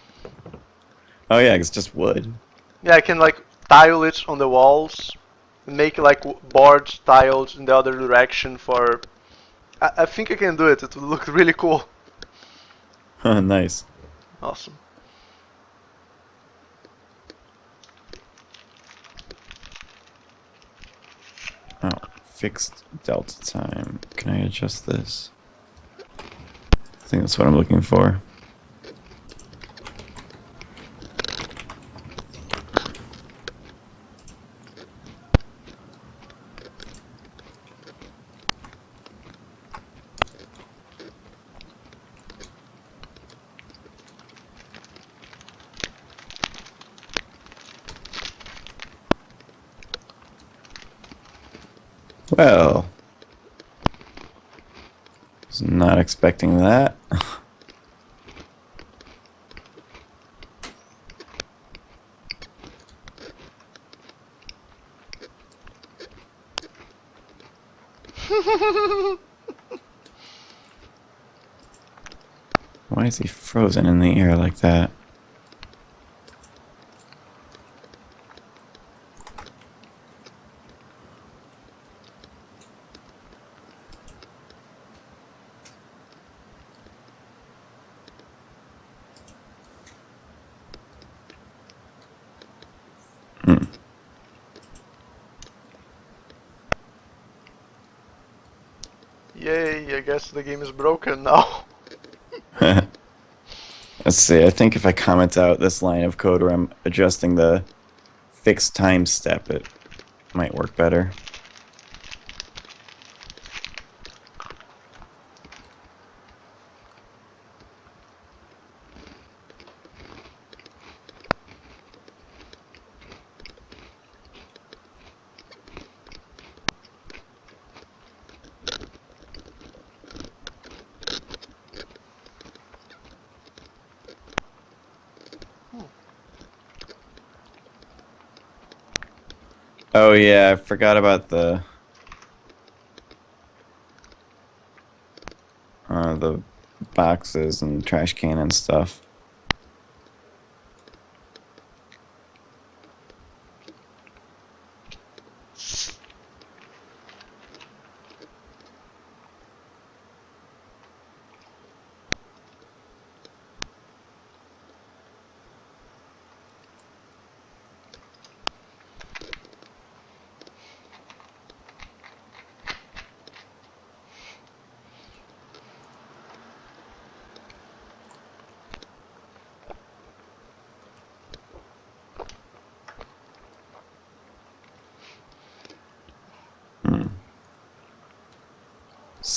Oh yeah, it's just wood. Yeah, I can like tile it on the walls, make like boards tiled in the other direction for. I think I can do it. It will look really cool. Nice. Awesome. Oh, fixed delta time. Can I adjust this? I think that's what I'm looking for. Well, was not expecting that. Why is he frozen in the air like that? Hmm. Yay, I guess the game is broken now. Let's see. I think if I comment out this line of code where I'm adjusting the fixed time step, it might work better. Oh yeah, I forgot about the boxes and trash can and stuff.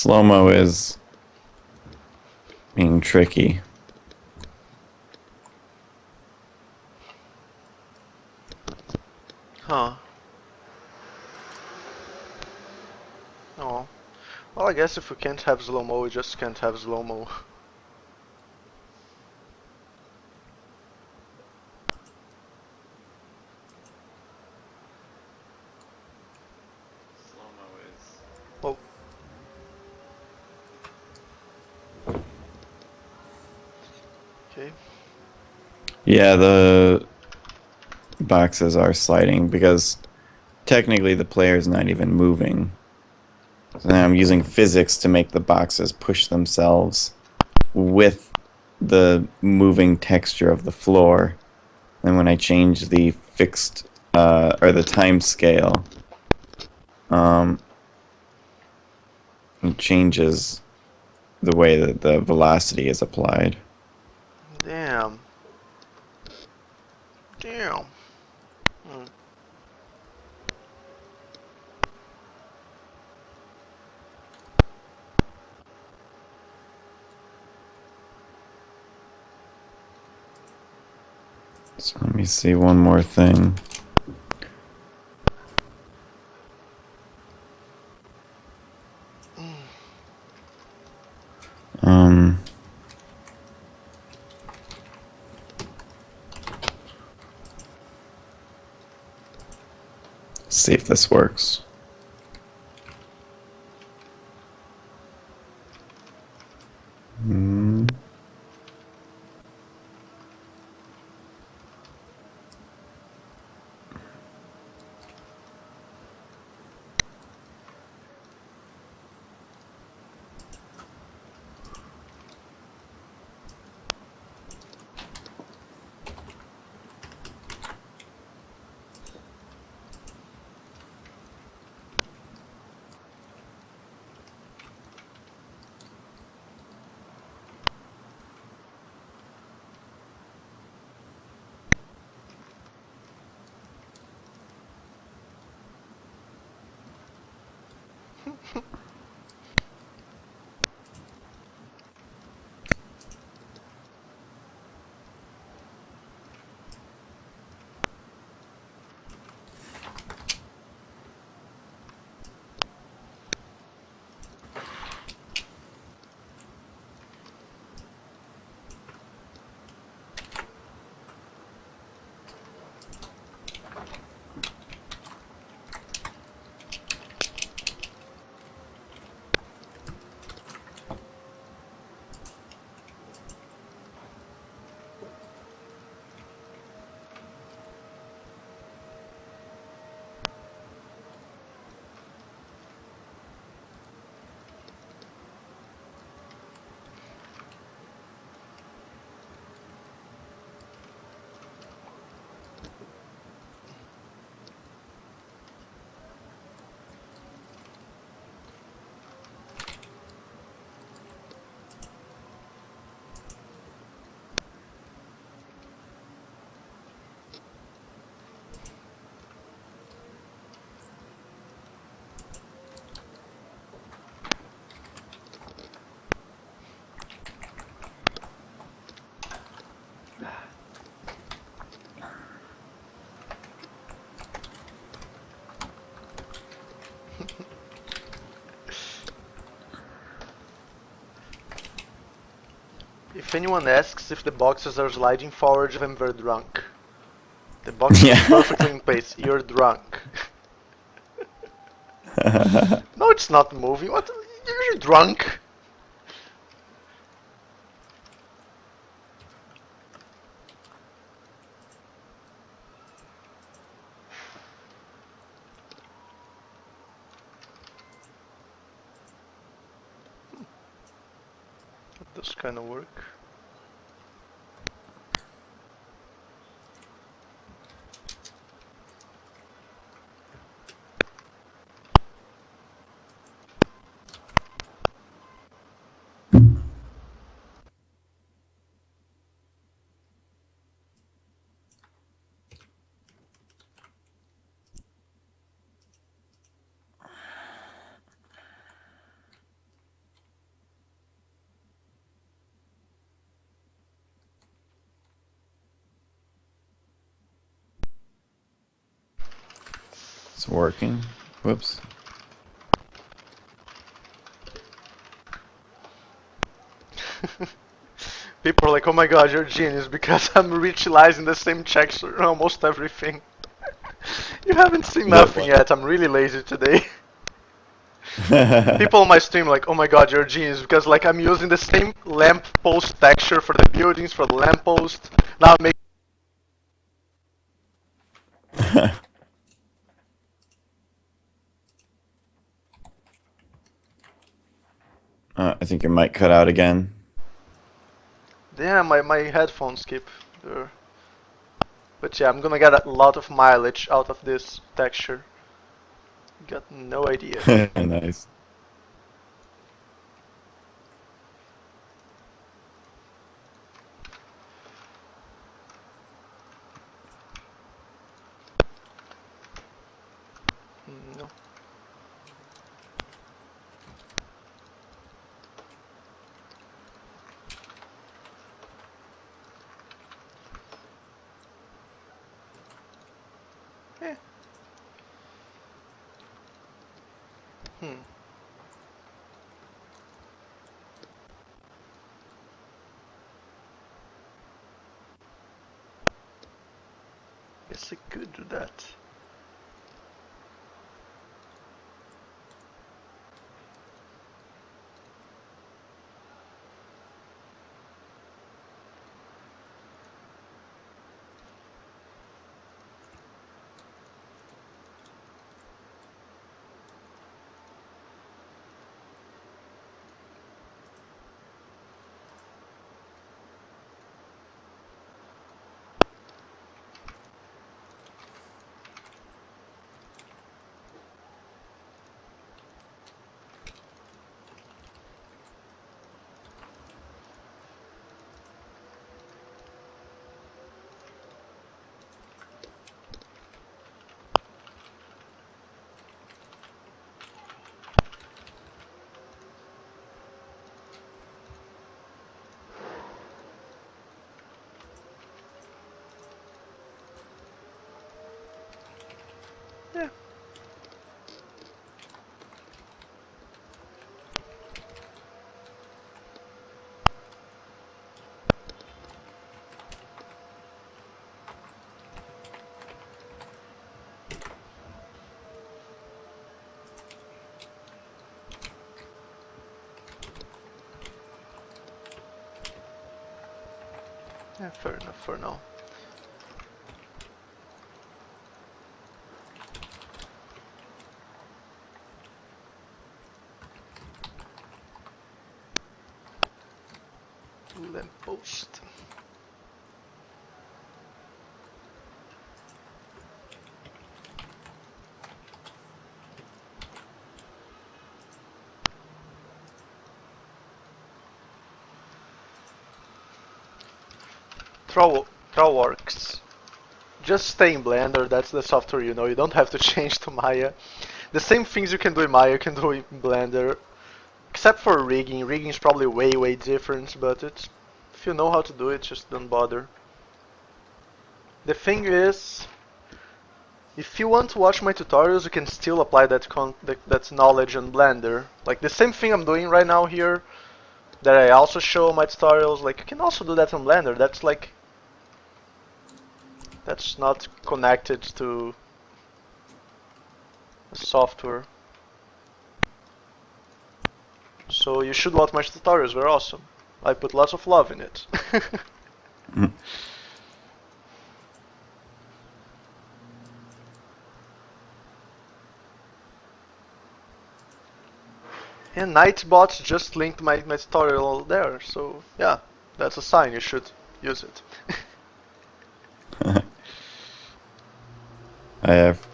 Slow-mo is being tricky. Huh. Oh. Well, I guess if we can't have slow-mo, we just can't have slow-mo. Oh. Okay. Yeah, the boxes are sliding because technically the player's not even moving. So now I'm using physics to make the boxes push themselves with the moving texture of the floor. And when I change the fixed or the time scale, it changes the way that the velocity is applied. Damn. Damn. Hmm. So let me see one more thing. Um, see if this works. Hmm. If anyone asks if the boxes are sliding forward, I'm very drunk. The boxes are Yeah. perfectly in place. You're drunk. No, it's not moving. What? You're drunk. That does kind of work. It's working. Whoops. People are like, oh my god, you're a genius because I'm reinitializing the same texture on almost everything. You haven't seen nothing yet, I'm really lazy today. People on my stream like, oh my god, you're a genius because like I'm using the same lamp post texture for the buildings, for the lamp post. Now I'm making I think your mic cut out again. damn, my headphones keep there. But yeah, I'm gonna get a lot of mileage out of this texture. Got no idea. Nice. No. Eh. Hmm. Guess I could do that. Yeah. Yeah, fair enough for now. Lamppost. Throwworks. Just stay in Blender, that's the software you know, you don't have to change to Maya. The same things you can do in Maya, you can do in Blender. Except for rigging. Rigging is probably way different, but it's, if you know how to do it, just don't bother. The thing is, if you want to watch my tutorials, you can still apply that knowledge on Blender. Like the same thing I'm doing right now here, that I also show my tutorials, like you can also do that on Blender. That's like, that's not connected to the software. So you should watch my tutorials, they're awesome. I put lots of love in it. And Nightbot just linked my tutorial there, so yeah, that's a sign you should use it. I have.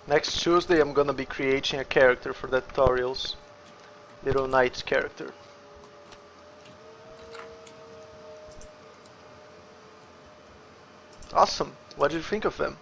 Next Tuesday I'm gonna be creating a character for the tutorials. Little Knight character. Awesome. What did you think of them?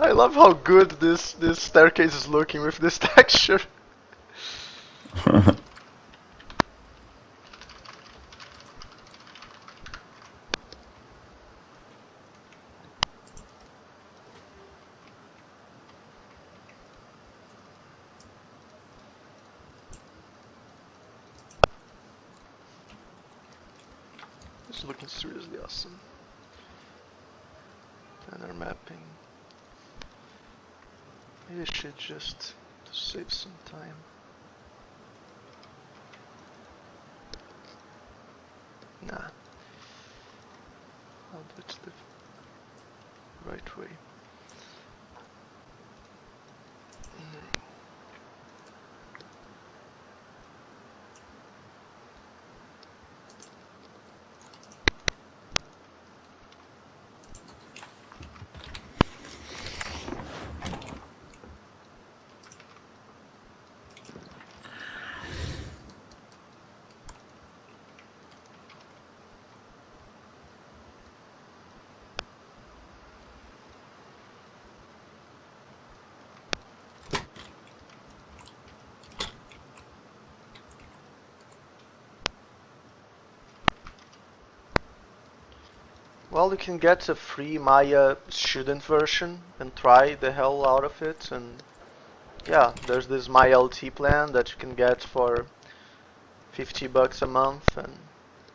I love how good this staircase is looking with this texture. It's looking seriously awesome. Planner mapping. Maybe I should just to save some time. Nah. I'll do it the right way. Well, you can get a free Maya student version and try the hell out of it, and yeah, there's this Maya LT plan that you can get for $50 a month, and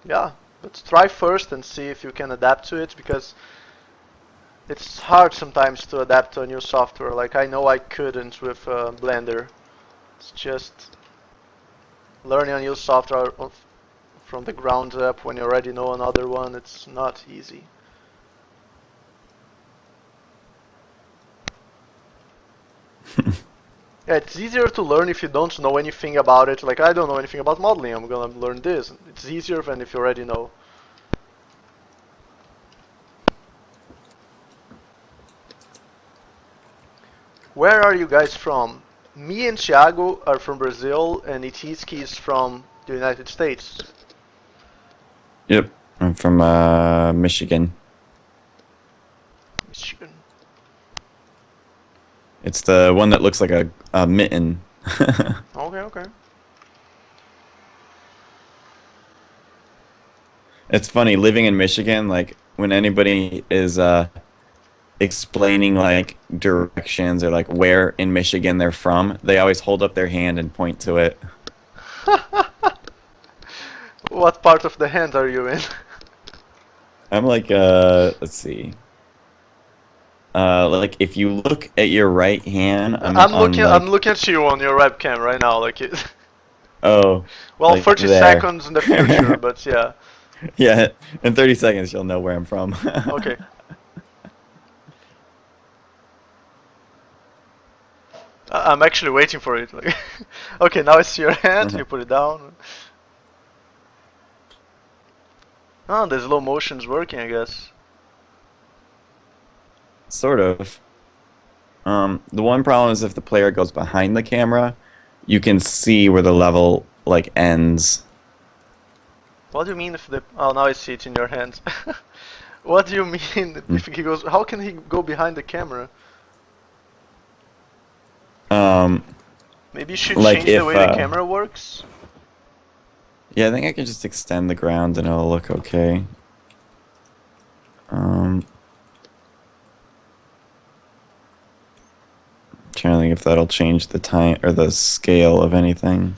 yeah, but try first and see if you can adapt to it, because it's hard sometimes to adapt to a new software. Like, I know I couldn't with Blender. It's just learning a new software from the ground up when you already know another one. It's not easy. Yeah, it's easier to learn if you don't know anything about it. Like, I don't know anything about modeling, I'm gonna learn this. It's easier than if you already know. Where are you guys from? Me and Thiago are from Brazil, and Eteeski is from the United States. Yep, I'm from Michigan. Michigan. It's the one that looks like a mitten. Okay, okay. It's funny living in Michigan. Like when anybody is explaining like directions or like where in Michigan they're from, they always hold up their hand and point to it. What part of the hand are you in? I'm like let's see. Like if you look at your right hand, I'm on like, I'm looking at you on your webcam right now, like it. oh, Well, like 30 there. seconds in the future, but yeah. Yeah, in 30 seconds you'll know where I'm from. Okay. I'm actually waiting for it. Like, okay, now I see your hand. You put it down. Oh, the slow motion's working, I guess. Sort of. The one problem is if the player goes behind the camera, you can see where the level like ends. What do you mean if the? Oh, now I see it in your hand. What do you mean if he goes? How can he go behind the camera? Maybe you should Like change the if, way the camera works. Yeah, I think I can just extend the ground and it'll look okay. Trying to think if that'll change the time or the scale of anything.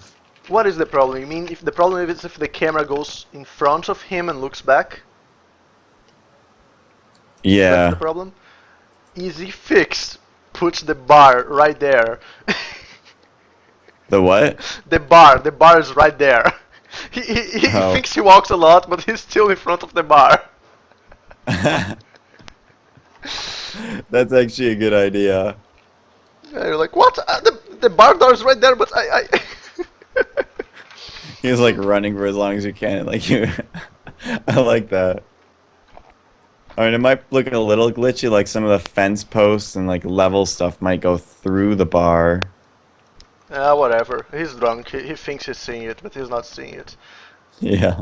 What is the problem? You mean if the problem is if the camera goes in front of him and looks back? Yeah. That's the problem? Easy fix. Put the bar right there. The what? The bar is right there. He Oh. thinks he walks a lot, but he's still in front of the bar. That's actually a good idea. Yeah, you're like, what? the bar door's right there, but I He's like running for as long as you can. Like you, I like that. I mean, it might look a little glitchy, like some of the fence posts and like level stuff might go through the bar. whatever. He's drunk. He thinks he's seeing it, but he's not seeing it. Yeah.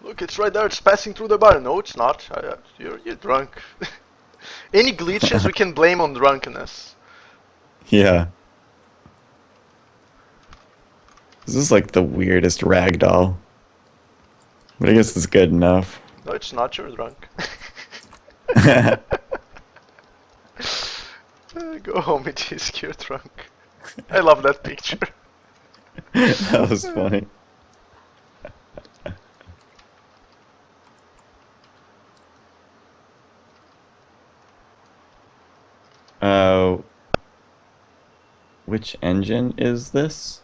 Look, it's right there. It's passing through the bar. No, it's not. You're drunk. Any glitches we can blame on drunkenness. Yeah. This is like the weirdest ragdoll. But I guess it's good enough. No, it's not. You're drunk. Go home, Eteeski. You're drunk. I love that picture. That was funny. Which engine is this?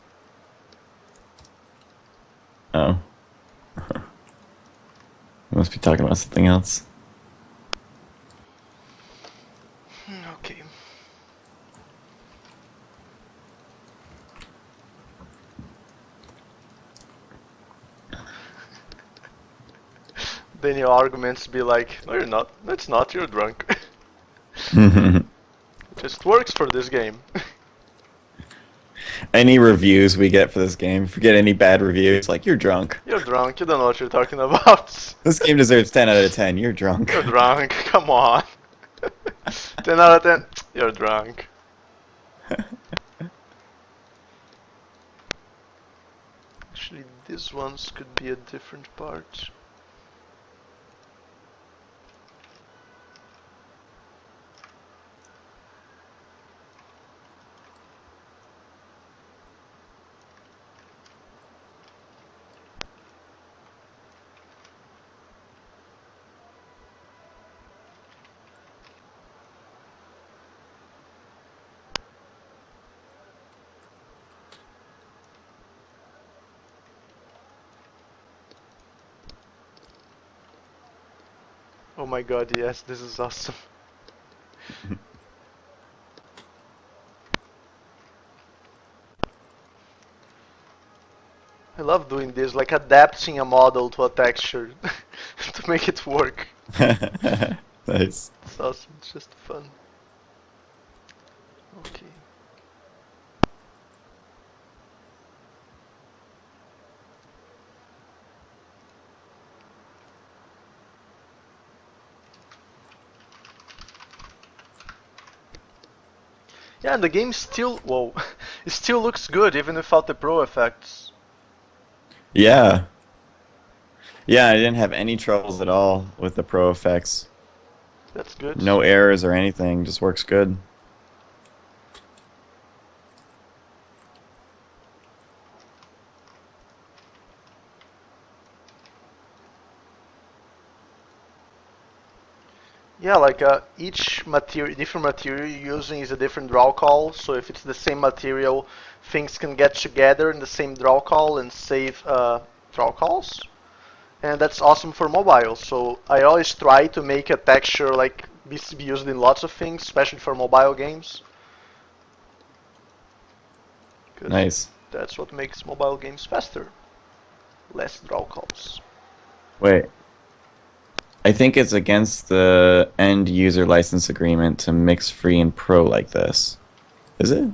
Oh. Must be talking about something else. Okay. Then your arguments be like, no, you're not. That's not. You're drunk. It just works for this game. Any reviews we get for this game, if we get any bad reviews, like, you're drunk. You're drunk. You don't know what you're talking about. This game deserves 10 out of 10. You're drunk. You're drunk. Come on. 10 out of 10. You're drunk. Actually, these ones could be a different part. Oh my god, yes, this is awesome. I love doing this, like adapting a model to a texture to make it work. Nice. It's awesome, it's just fun. Okay. Yeah, and the game still, whoa, it still looks good even without the pro effects. Yeah. Yeah, I didn't have any troubles at all with the pro effects. That's good. No errors or anything, just works good. Yeah, like each material, different material you're using is a different draw call. So if it's the same material, things can get together in the same draw call and save draw calls. And that's awesome for mobile. So I always try to make a texture like be used in lots of things, especially for mobile games. 'Cause Nice. that's what makes mobile games faster. Less draw calls. Wait. I think it's against the end user license agreement to mix free and pro like this. Is it?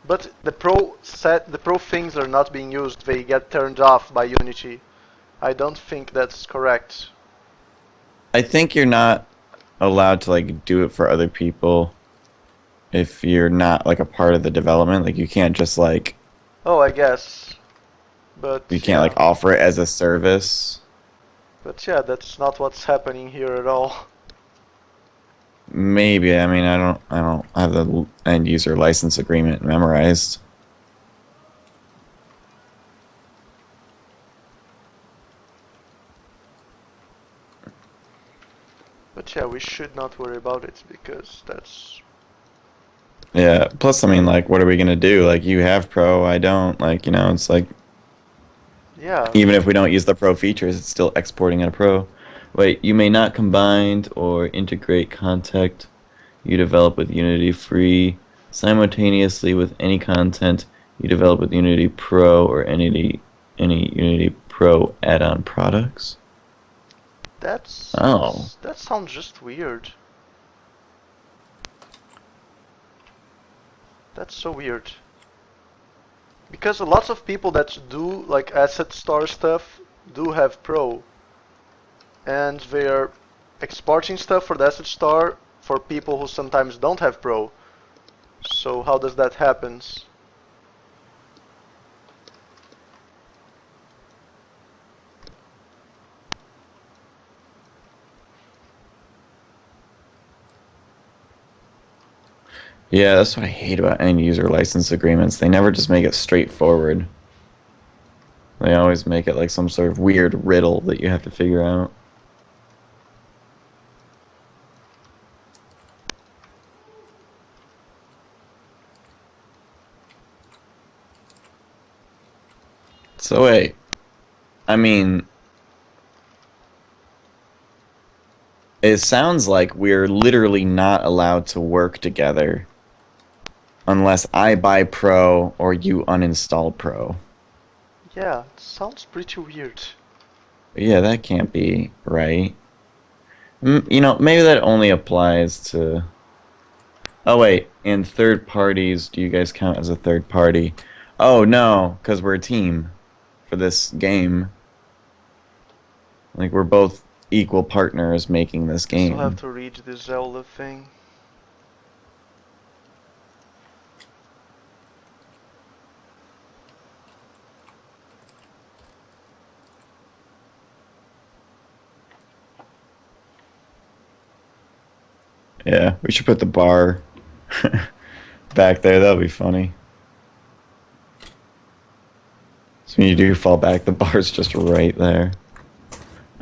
But the pro things are not being used. They get turned off by Unity. I don't think that's correct. I think you're not allowed to like do it for other people if you're not like a part of the development. Like you can't just like Oh, I guess. But you can't like offer it as a service. But yeah, that's not what's happening here at all. Maybe. I mean, I don't have the end user license agreement memorized. But yeah, we should not worry about it because that's Yeah. Plus, I mean, like, what are we gonna do? Like, you have pro, I don't. Like, you know, it's like yeah. even if we don't use the pro features, it's still exporting at a pro. Wait, you may not combine or integrate content you develop with Unity free simultaneously with any content you develop with Unity Pro or any Unity Pro add-on products. That Oh. sounds just weird. That's so weird. Because lots of people that do like asset store stuff do have Pro, and they're exporting stuff for the asset store for people who sometimes don't have Pro. So how does that happen? Yeah, that's what I hate about end user license agreements. They never just make it straightforward. They always make it like some sort of weird riddle that you have to figure out. So wait, I mean, it sounds like we're literally not allowed to work together unless I buy Pro or you uninstall Pro. Yeah, it sounds pretty weird. Yeah, that can't be right. You know, maybe that only applies to... Oh, wait. In third parties, do you guys count as a third party? Oh, no, because we're a team for this game. Like, we're both equal partners making this Still have game. to read the Zelda thing. Yeah, we should put the bar back there. That'll be funny. So when you do fall back, the bar's just right there.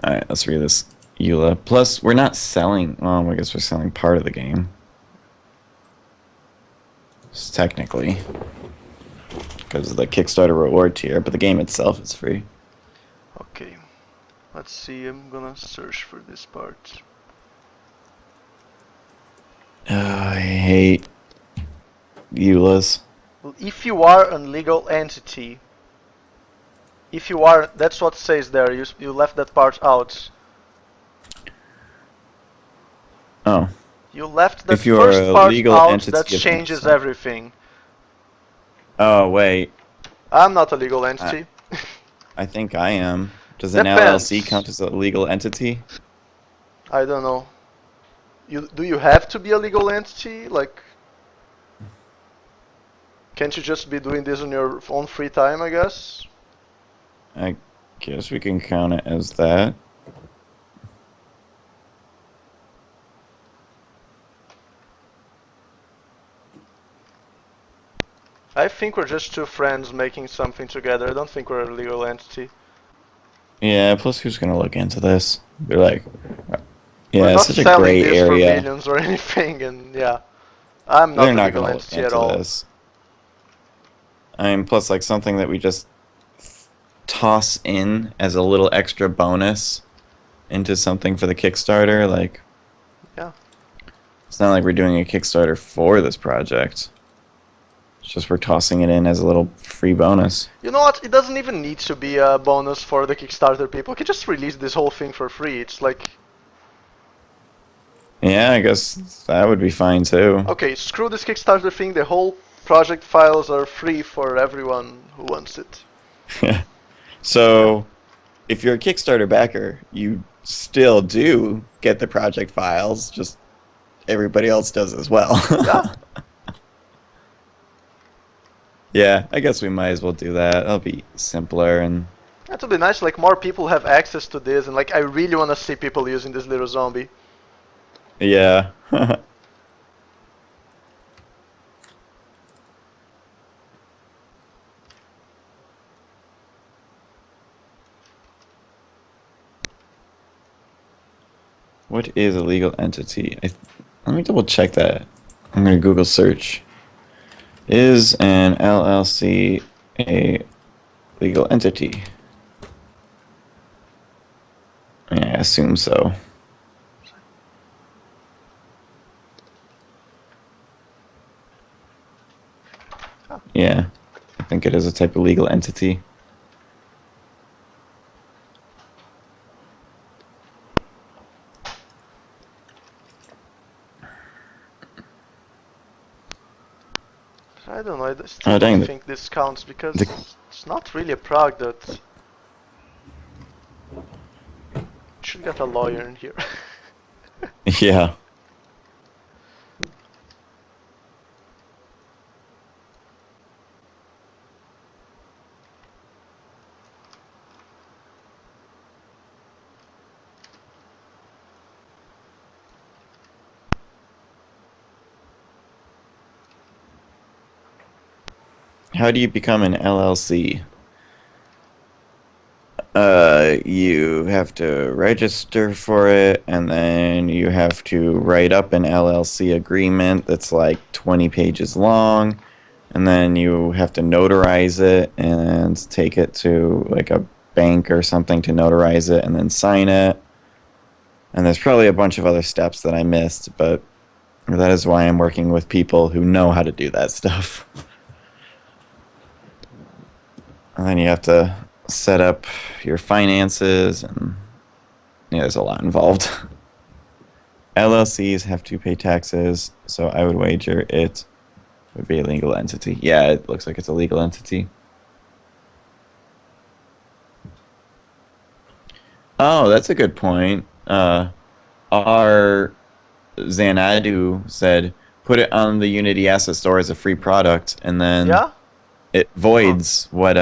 Alright, let's read this. EULA. Plus, we're not selling... Oh, I guess we're selling part of the game. Just technically. Because of the Kickstarter reward tier, but the game itself is free. Okay, let's see. I'm gonna search for this part. I hate EULAs. Well, if you are a legal entity, if you are, that's what it says there. You left that part out. Oh. You left that If you are first a part legal out. That entity of any changes sort. everything. Oh, wait. I'm not a legal entity. I think I am. Does an LLC count Depends. as a legal entity? I don't know. Do you have to be a legal entity? Like, can't you just be doing this on your own free time? I guess. I guess we can count it as that. I think we're just two friends making something together. I don't think we're a legal entity. Yeah, plus who's gonna look into this? They're like, We're yeah, it's not such a selling gray this for area. millions or anything, and yeah, I'm They're not a not legal gonna look entity at into all. this. I mean, plus like something that we just toss in as a little extra bonus into something for the Kickstarter. Like, Yeah. it's not like we're doing a Kickstarter for this project. It's just we're tossing it in as a little free bonus. You know what? It doesn't even need to be a bonus for the Kickstarter people. We can just release this whole thing for free. It's like, Yeah, I guess that would be fine too. okay, screw this Kickstarter thing. The whole project files are free for everyone who wants it. So, if you're a Kickstarter backer, you still do get the project files, just everybody else does as well. Yeah. Yeah, I guess we might as well do that. That'll be simpler and That would be nice. Like more people have access to this, and like I really want to see people using this little zombie. yeah. What is a legal entity? Let me double check that. I'm gonna Google search. Is an LLC a legal entity? Yeah, I assume so. Yeah, I think it is a type of legal entity. I don't know. I still Oh, don't dang. think this counts because The, it's not really a prog that should get a lawyer in here. yeah. How do you become an LLC? You have to register for it, and then you have to write up an LLC agreement that's like 20 pages long, and then you have to notarize it and take it to like a bank or something to notarize it and then sign it. And there's probably a bunch of other steps that I missed, but that is why I'm working with people who know how to do that stuff. And then you have to set up your finances, and yeah, there's a lot involved. LLCs have to pay taxes, so I would wager it would be a legal entity. Yeah, it looks like it's a legal entity. Oh, that's a good point. Our Xanadu said put it on the Unity Asset Store as a free product, and then Yeah? it voids what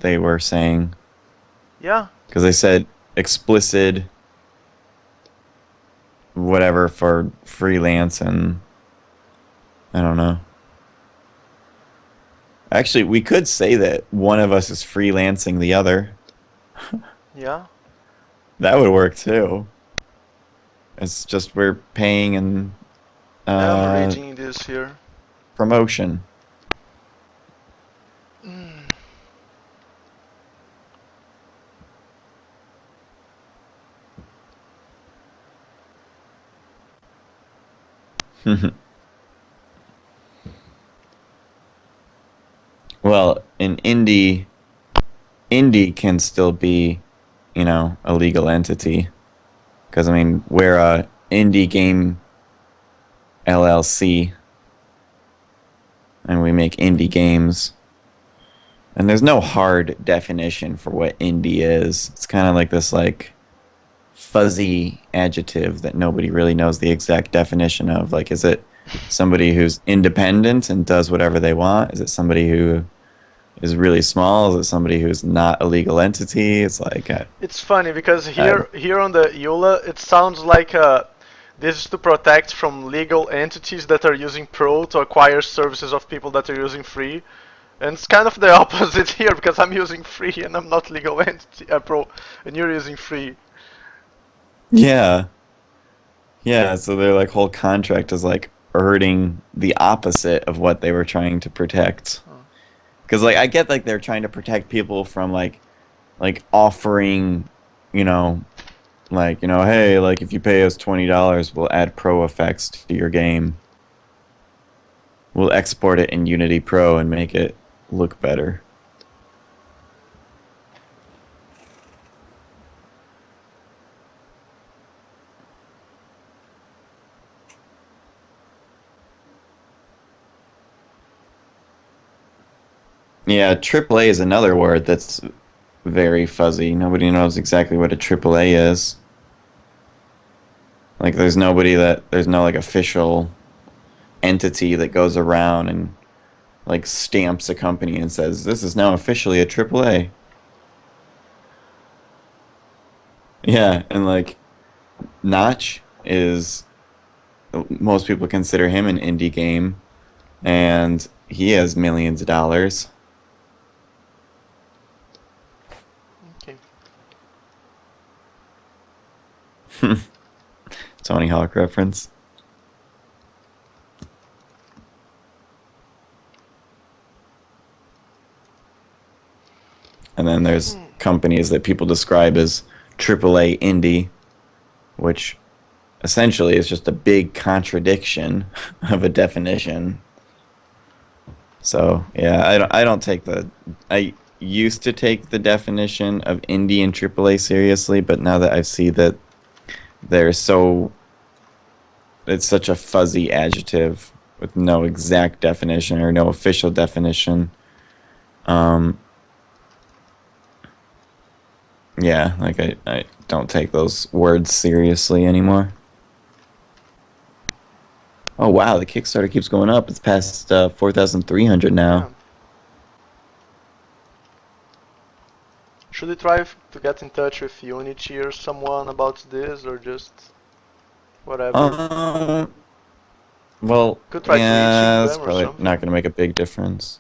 they were saying. Yeah. Because they said explicit whatever for freelance, and I don't know. Actually, we could say that one of us is freelancing the other. Yeah. That would work too. It's just we're paying and I'm reading this here. promotion. Well, an indie can still be, a legal entity. Because I mean, we're a indie game LLC, and we make indie games. And there's no hard definition for what indie is. It's kind of like this like fuzzy adjective that nobody really knows the exact definition of. Like, is it somebody who's independent and does whatever they want? Is it somebody who is really small? Is it somebody who's not a legal entity? It's like It's funny because here on the EULA it sounds like this is to protect from legal entities that are using pro to acquire services of people that are using free. And it's kind of the opposite here because I'm using free and I'm not legal entity pro and you're using free. yeah, yeah. So their like whole contract is like hurting the opposite of what they were trying to protect. Because like I get like they're trying to protect people from like offering, you know, hey, like if you pay us $20, we'll add pro effects to your game. We'll export it in Unity Pro and make it look better. Yeah, AAA is another word that's very fuzzy. Nobody knows exactly what a AAA is. Like there's no like official entity that goes around and like stamps a company and says this is now officially a AAA. Yeah, and like Notch is most people consider him an indie game, and he has millions of dollars. Okay. Tony Hawk reference. And then there's companies that people describe as AAA indie, which essentially is just a big contradiction of a definition. So yeah, I don't take the I used to take the definition of indie and AAA seriously, but now that I see that they're so it's such a fuzzy adjective with no exact definition or no official definition. Um, yeah, like I don't take those words seriously anymore. Oh wow, the Kickstarter keeps going up. It's past 4,300 Yeah. now. Should we try to get in touch with Unity or someone about this, or just whatever? Um, well, Could try tweeting yeah, that's them or probably not something, going to make a big difference.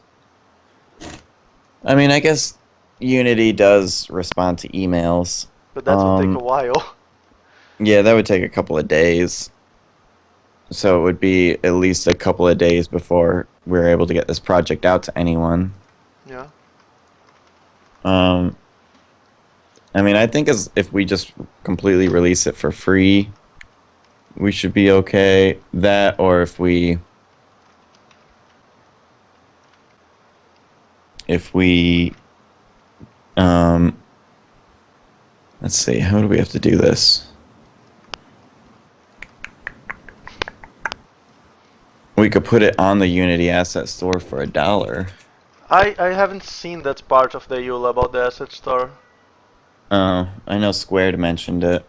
I mean, I guess Unity does respond to emails. but that would take a Um, while. yeah, that would take a couple of days. So it would be at least a couple of days before we're able to get this project out to anyone. Yeah. Um, I mean, I think as if we just completely release it for free, we should be okay. That, or if we, um, let's see, how do we have to do this? We could put it on the Unity Asset Store for $1. I haven't seen that part of the EULA about the asset store. I know Squared mentioned it.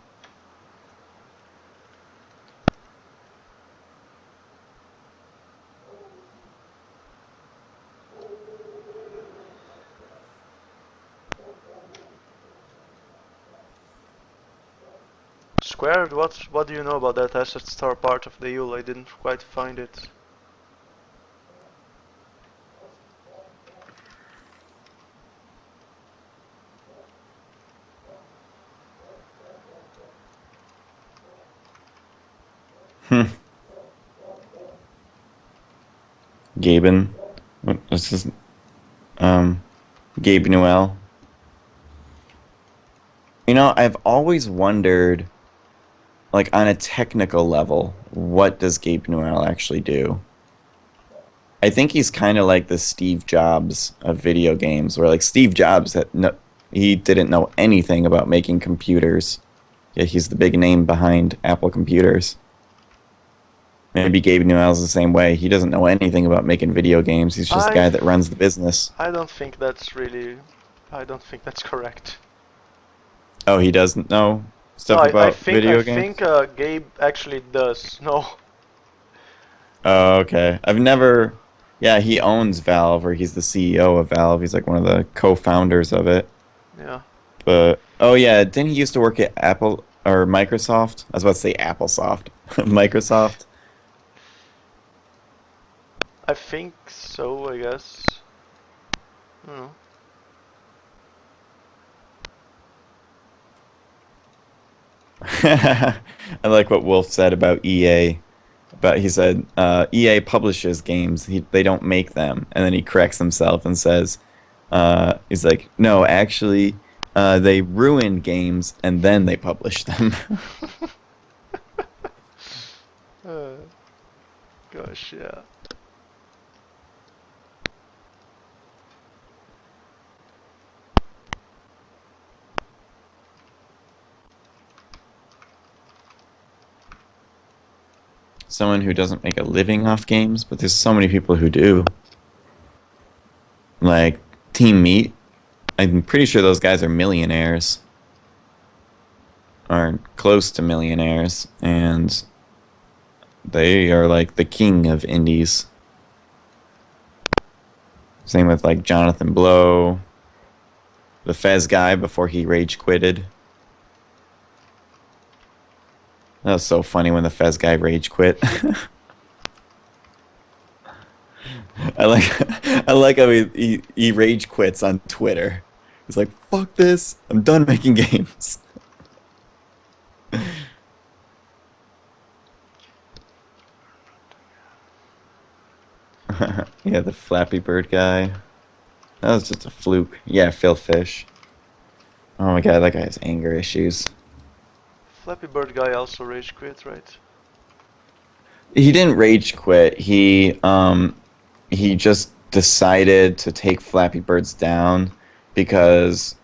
Squared, what do you know about that asset store part of the EULA? I didn't quite find it. Hmm. Gaben. What's his? Gabe Newell. You know, I've always wondered, like, on a technical level, what does Gabe Newell actually do? I think he's kind of like the Steve Jobs of video games, where, like, Steve Jobs he didn't know anything about making computers. Yeah, he's the big name behind Apple computers. Maybe Gabe Newell's the same way. He doesn't know anything about making video games. He's just the I guy that runs the business. I don't think that's really, I don't think that's correct. Oh, he doesn't know No, stuff I about think video games? Gabe actually does. No. Oh, okay. I've never. Yeah, he owns Valve, or he's the CEO of Valve. He's like one of the co-founders of it. Yeah. But oh yeah, didn't he used to work at Apple or Microsoft? I was about to say Applesoft. Microsoft. I think so, I guess. I don't know. I like what Wolf said about EA. But he said EA publishes games. They don't make them. And then he corrects himself and says, he's like, no, actually, they ruin games and then they publish them. Uh, Gosh, yeah. Someone who doesn't make a living off games, but there's so many people who do. Like Team Meat, I'm pretty sure those guys are millionaires, or close to millionaires, and they are like the king of indies. Same with like Jonathan Blow, the Fez guy before he rage quitted. That was so funny when the Fez guy rage quit. I like I like how he rage quits on Twitter. He's like, fuck this, I'm done making games. Yeah, the Flappy Bird guy. That was just a fluke. Yeah, Phil Fish. Oh my god, that guy has anger issues. Flappy Bird guy also rage quit, right? He didn't rage quit. He just decided to take Flappy Birds down because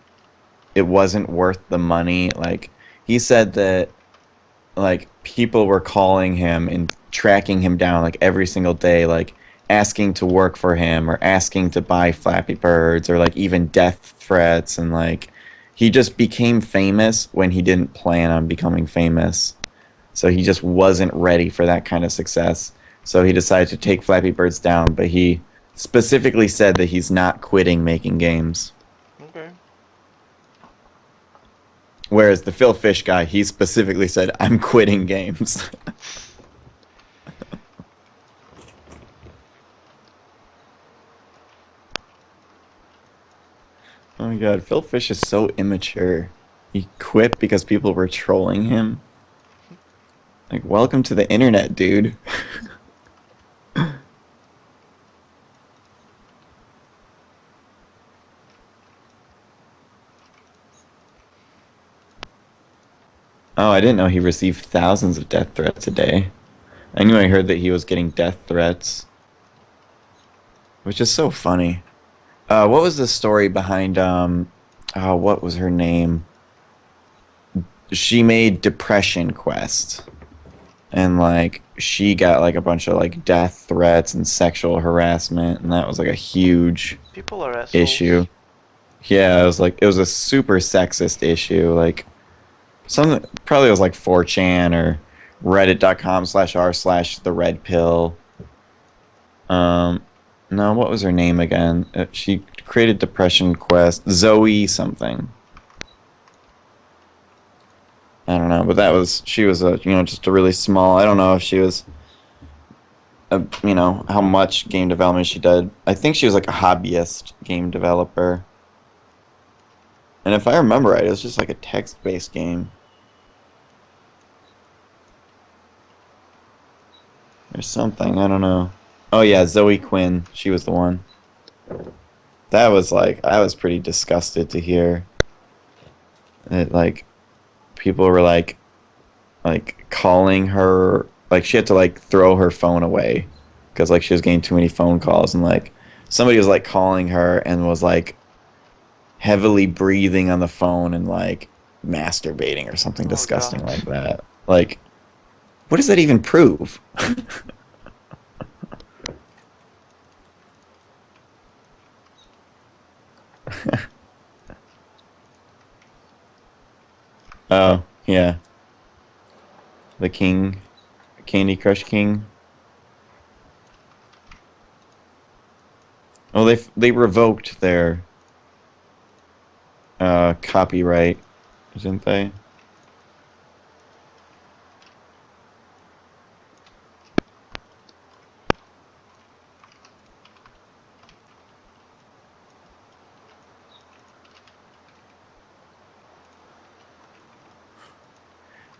it wasn't worth the money. Like, he said that, like, people were calling him and tracking him down, like, every single day, like, asking to work for him or asking to buy Flappy Birds or, like, even death threats. And, like, he just became famous when he didn't plan on becoming famous. So he just wasn't ready for that kind of success. So he decided to take Flappy Birds down, but he specifically said that he's not quitting making games. Okay. Whereas the Phil Fish guy, he specifically said, I'm quitting games. Oh my god, Phil Fish is so immature. He quit because people were trolling him. Like, welcome to the internet, dude. Oh, I didn't know he received thousands of death threats a day. I knew I heard that he was getting death threats, which is so funny. What was the story behind, oh, what was her name? She made Depression Quest. And, like, she got, like, a bunch of, like, death threats and sexual harassment, and that was, like, a huge People are assholes. issue. Yeah, it was, like, it was a super sexist issue. Like, something, probably was, like, 4chan or reddit.com/r/the red pill. No, what was her name again? She created Depression Quest. Zoe something. I don't know, but she was just a really small, I don't know if she was, how much game development she did. I think she was like a hobbyist game developer. And if I remember right, it was just like a text-based game. Or something, I don't know. Oh yeah, Zoe Quinn, she was the one. That was like, I was pretty disgusted to hear that, like, people were like calling her, like, she had to like throw her phone away because like she was getting too many phone calls, and like somebody was like calling her and was like heavily breathing on the phone and like masturbating or something disgusting God. like that. Like, what does that even prove? Oh yeah, the king, Candy Crush King. Oh, they revoked their copyright, didn't they?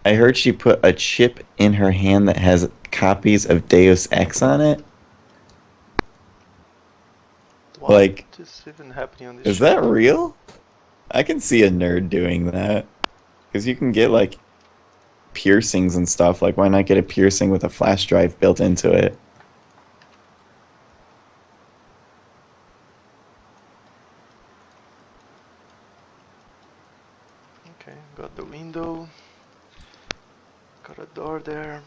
I heard she put a chip in her hand that has copies of Deus Ex on it. What Like, is even happening on this is show? that real? I can see a nerd doing that. Because you can get, like, piercings and stuff. Like, why not get a piercing with a flash drive built into it? Okay, got the window. Got a door there.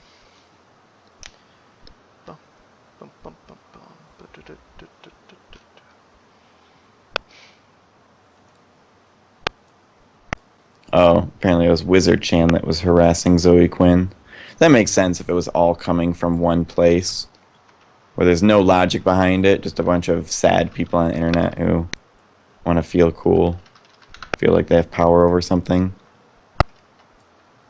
Bum, bum, bum, bum, bum. Ba-da-da-da-da-da-da. Oh, apparently it was Wizard Chan that was harassing Zoe Quinn. That makes sense if it was all coming from one place, where there's no logic behind it, just a bunch of sad people on the internet who want to feel cool, feel like they have power over something.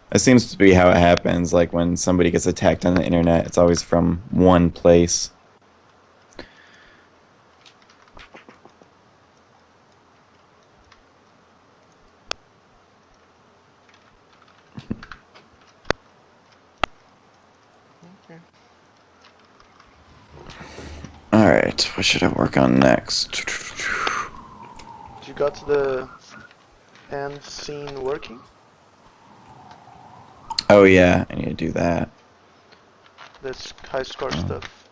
That seems to be how it happens. Like, when somebody gets attacked on the internet, it's always from one place. Okay. Alright, what should I work on next? You got the end scene working? Oh yeah, I need to do that. That's high score Oh. stuff.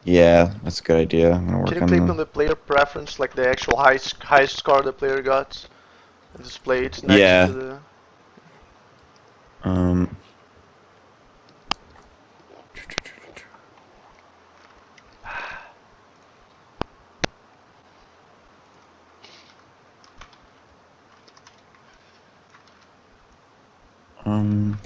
Yeah, that's a good idea. I'm gonna Can work you click on on the player preference, like the actual high score the player got, and display it next to yeah. the? Um. Um.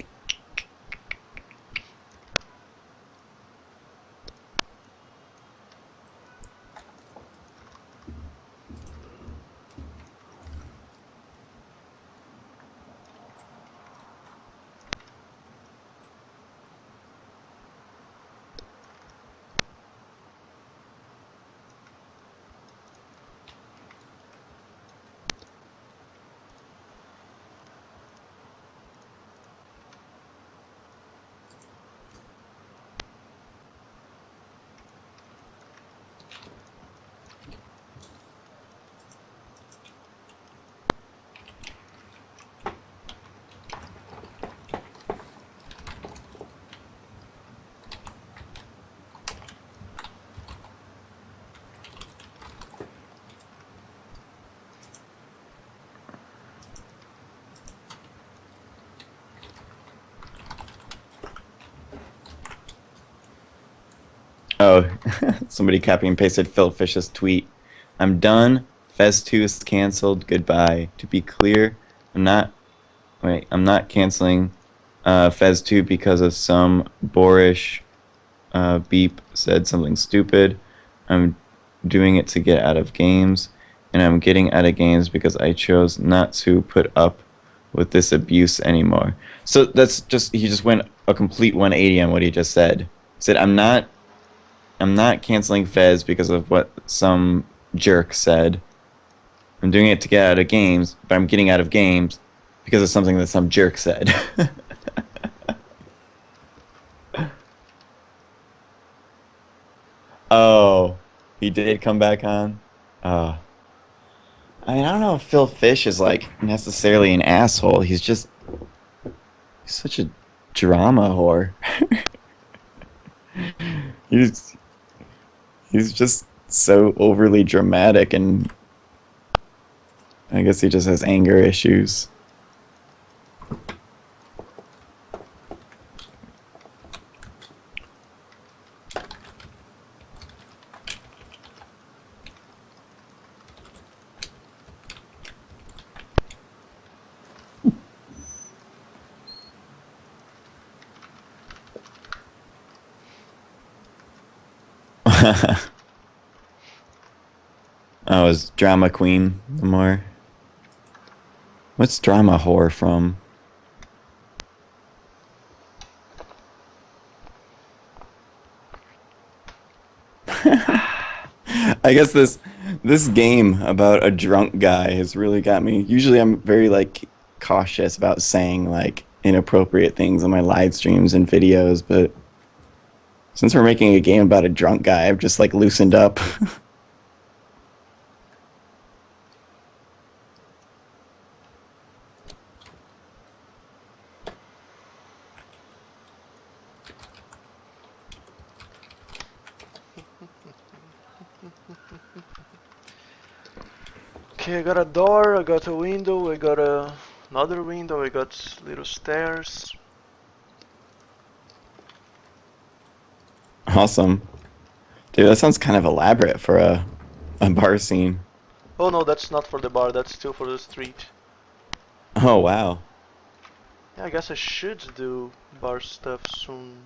Oh, somebody copy and pasted Phil Fish's tweet. I'm done. Fez 2 is canceled. Goodbye. To be clear, I'm not. Wait, I'm not canceling Fez 2 because of some boorish beep said something stupid. I'm doing it to get out of games, and I'm getting out of games because I chose not to put up with this abuse anymore. So that's just he just went a complete 180 on what he just said. He said, I'm not canceling Fez because of what some jerk said. I'm doing it to get out of games, but I'm getting out of games because of something that some jerk said." Oh, he did come back on? Oh. I mean, I don't know if Phil Fish is like necessarily an asshole. He's such a drama whore. he's he's just so overly dramatic, and I guess he just has anger issues. Oh, is drama queen the more? What's drama whore from? I guess this game about a drunk guy has really got me. Usually I'm very like cautious about saying like inappropriate things on my live streams and videos, but since we're making a game about a drunk guy, I've just like loosened up. Okay, I got a door, I got a window, I got another window, I got little stairs. Awesome. Dude, that sounds kind of elaborate for a bar scene. Oh no, that's not for the bar, that's still for the street. Oh wow. Yeah, I guess I should do bar stuff soon.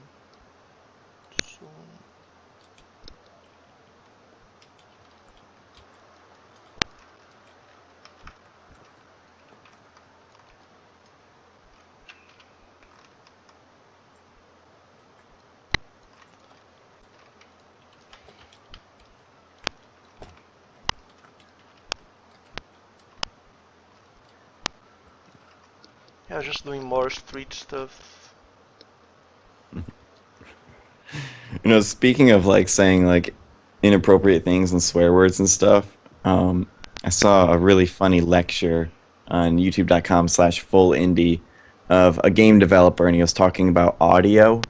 Yeah, just doing more street stuff. You know, speaking of like saying like inappropriate things and swear words and stuff, I saw a really funny lecture on youtube.com/fullindie of a game developer, and he was talking about audio,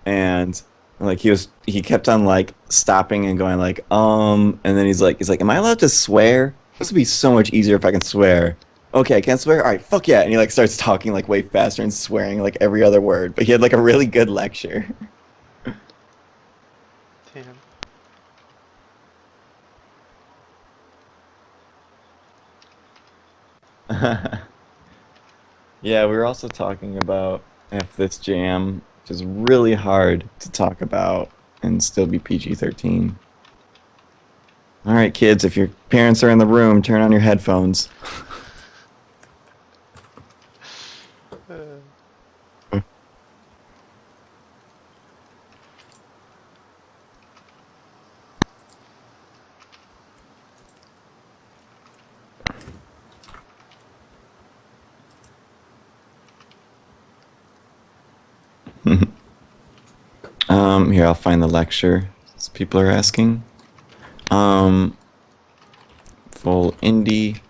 and Like he kept on like stopping and going like and then he's like am I allowed to swear? This would be so much easier if I can swear. Okay, I can't swear. All right, fuck yeah. And he like starts talking like way faster and swearing like every other word. But he had like a really good lecture. Damn. Yeah, we were also talking about F this jam, which is really hard to talk about and still be PG-13. All right, kids, if your parents are in the room, turn on your headphones. Uh, Here, I'll find the lecture. As people are asking. Um, full indie.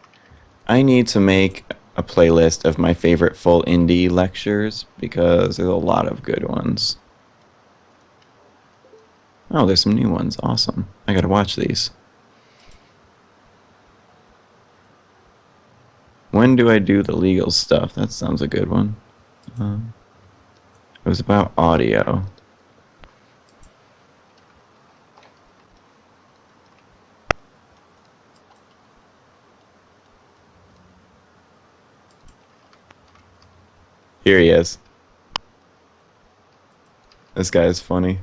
I need to make a playlist of my favorite full indie lectures because there's a lot of good ones. Oh, there's some new ones. Awesome. I gotta watch these. When do I do the legal stuff? That sounds a good one. It was about audio. Here he is. This guy is funny.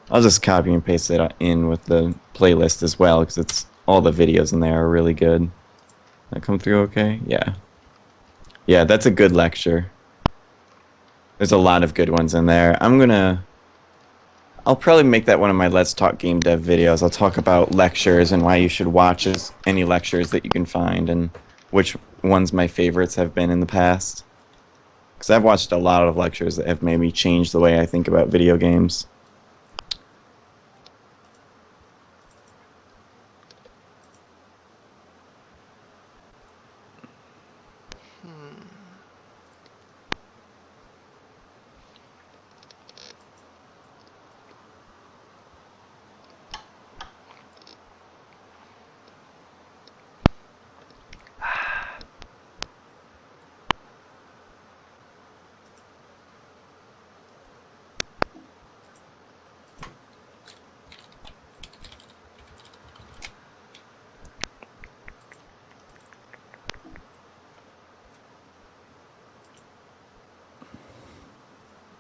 I'll just copy and paste it in with the playlist as well because it's all the videos in there are really good. That come through okay? Yeah. Yeah, that's a good lecture. There's a lot of good ones in there. I'll probably make that one of my Let's Talk Game Dev videos. I'll talk about lectures and why you should watch any lectures that you can find and which ones my favorites have been in the past. Because I've watched a lot of lectures that have made me change the way I think about video games.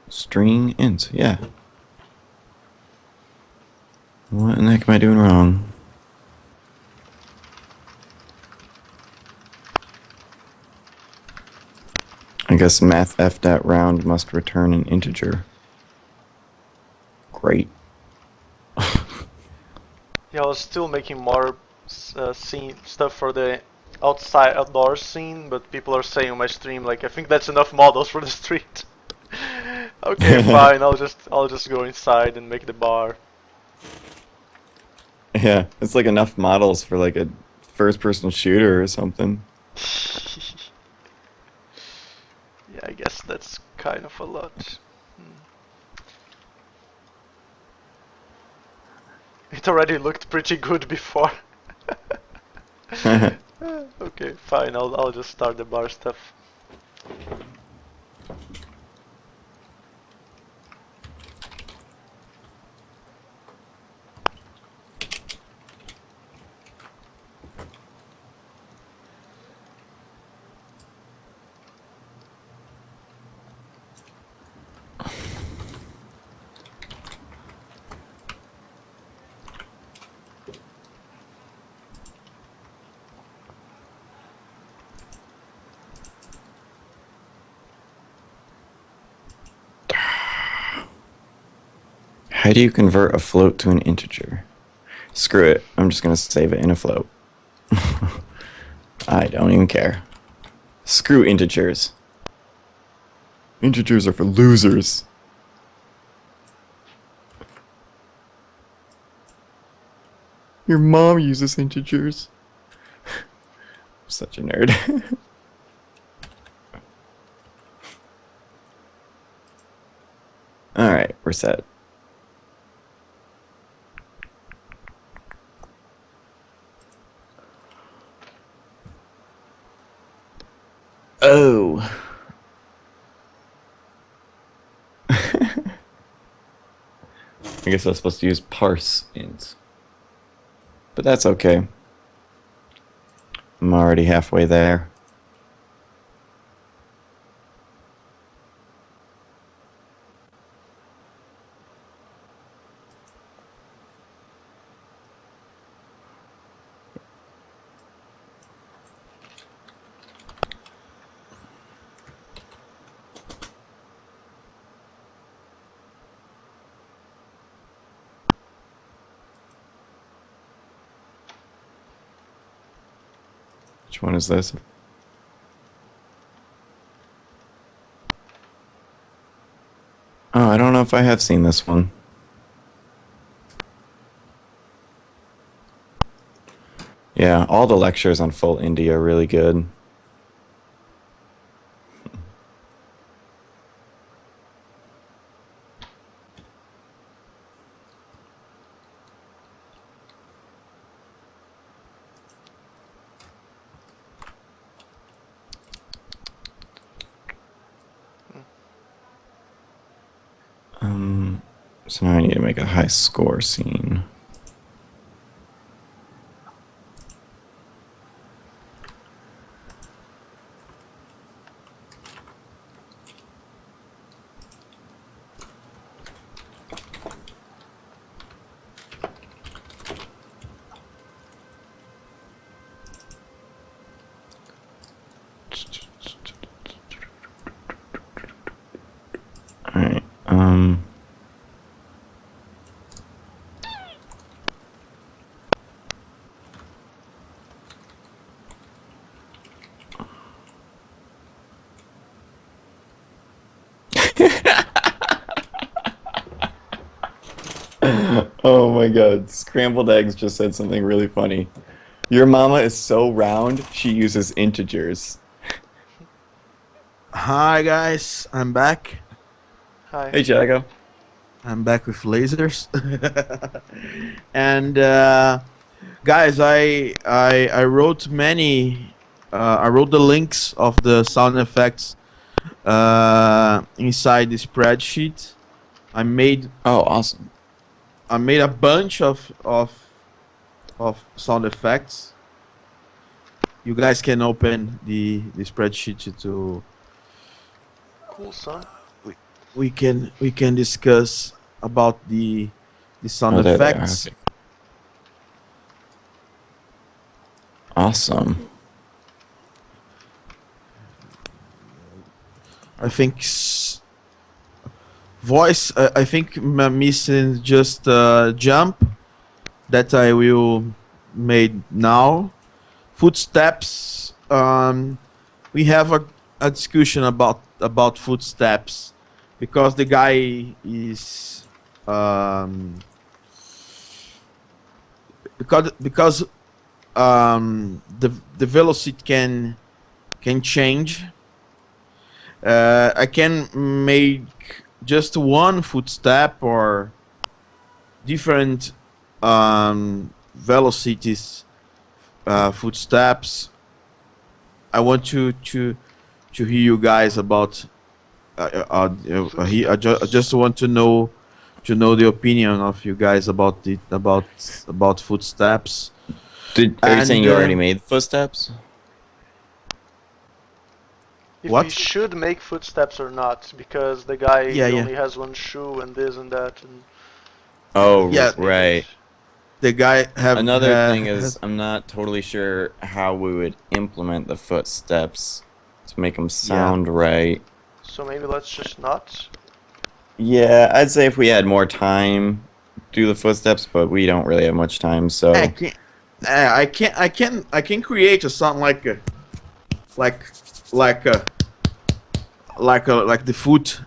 String int, yeah. What in the heck am I doing wrong? I guess mathf.round must return an integer. Great. yeah, I was still making more scene stuff for the outdoor scene, but people are saying on my stream like I think that's enough models for the street. Okay, fine. I'll just go inside and make the bar. Yeah, it's like enough models for like a first-person shooter or something. Yeah, I guess that's kind of a lot. It already looked pretty good before. Okay, fine. I'll just start the bar stuff. How do you convert a float to an integer? Screw it. I'm just gonna save it in a float. I don't even care. Screw integers. Integers are for losers. Your mom uses integers. I'm such a nerd. Alright. We're set. Oh. I guess I was supposed to use parse int. But that's okay. I'm already halfway there. Which one is this? Oh, I don't know if I have seen this one. Yeah, all the lectures on full indie are really good. So now I need to make a high score scene. Alright, oh my god, Scrambled Eggs just said something really funny. Your mama is so round, she uses integers. Hi guys, I'm back. Hi. Hey, Jago. I'm back with lasers. And guys, I wrote many. I wrote the links of the sound effects inside the spreadsheet. I made Oh, awesome. a bunch of sound effects. You guys can open the spreadsheet to Cool, son. we can discuss about the sound Oh, there they are. effects. Okay. Awesome. I think voice. I think I'm missing just jump that I will made now. Footsteps. We have a discussion about footsteps because the guy is because the velocity can change. I can make just one footstep or different velocities footsteps. I want to hear you guys about. I just want to know the opinion of you guys about footsteps. Are you And, saying you already made footsteps? If What? we should make footsteps or not, because the guy Yeah, yeah. only has one shoe and this and that. And Oh, Yeah. right. The guy have Another thing is, I'm not totally sure how we would implement the footsteps to make them sound right. So maybe let's just not. Yeah, I'd say if we had more time, do the footsteps, but we don't really have much time, so... I can create a sound like the foot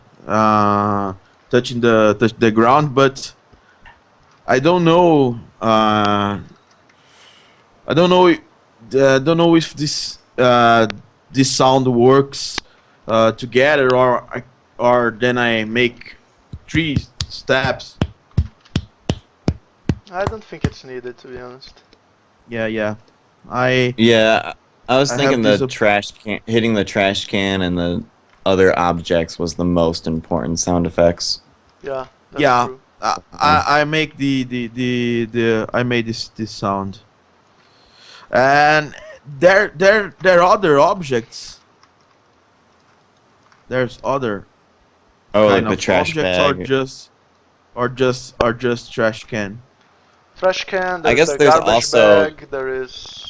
touching the ground, but I don't know. I don't know. Don't know if this sound works together, or then I make three steps. I don't think it's needed, to be honest. Yeah. I Yeah, I was I thinking have this. the trash can, hitting the trash can and the other objects was the most important sound effects. Yeah, that's Yeah. true. I make the I made this sound. And there are other objects. There's other Oh, like kind the of trash objects, or bag. just trash can. Trash can, I there's guess the there's garbage also bag, there is...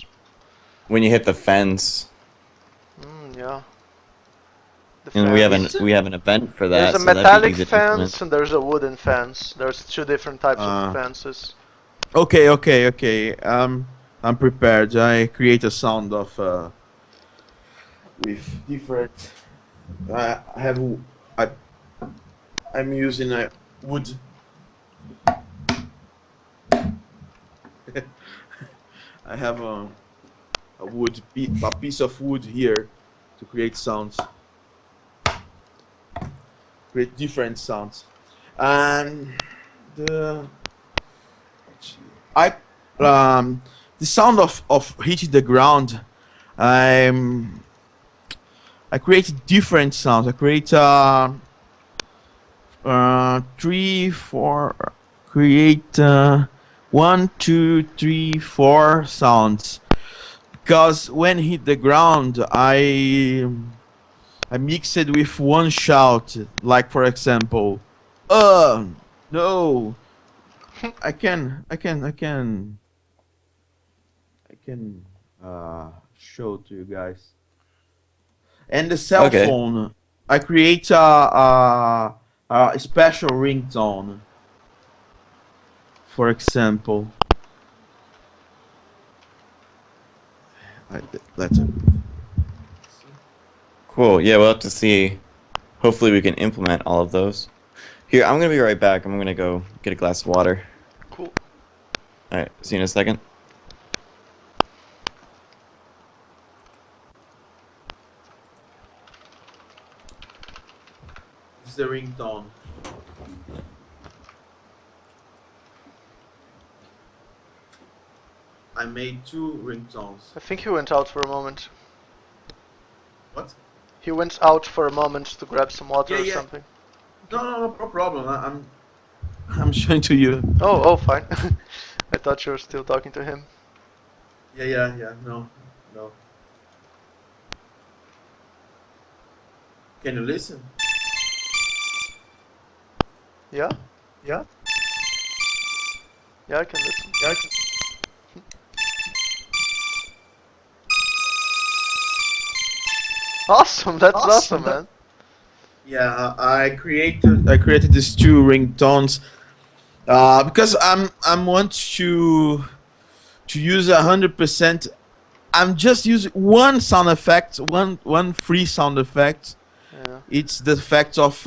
when you hit the fence, yeah. The and fence. we have an event for There's that, a so that'd be metallic easy to implement. fence and there's a wooden fence. There's two different types of Uh, fences. okay. I'm prepared. I create a sound of with different. I have I I'm using a wood. I have a piece of wood here to create sounds, create different sounds, and the I the sound of hitting the ground. I'm I create different sounds. I create three, four, create 1, 2, 3, 4 sounds. Because when hit the ground, I mix it with one shout, like for example, no, I can show to you guys. And the cell Okay. phone, I create a special ringtone. For example, let's. Cool. Yeah, we'll have to see. Hopefully, we can implement all of those. Here, I'm gonna be right back. I'm gonna go get a glass of water. Cool. All right. See you in a second. This is the ringtone. I made 2 ringtones. I think he went out for a moment. What? He went out for a moment to grab some water or Yeah. something. No problem. I'm showing to you. Oh, fine. I thought you were still talking to him. Yeah. No. Can you listen? Yeah? Yeah. Yeah, I can listen. Awesome, that's awesome, man. Yeah, I created these 2 ringtones because I'm want to use 100%. I'm just using one sound effect, one free sound effect. Yeah. It's the effect of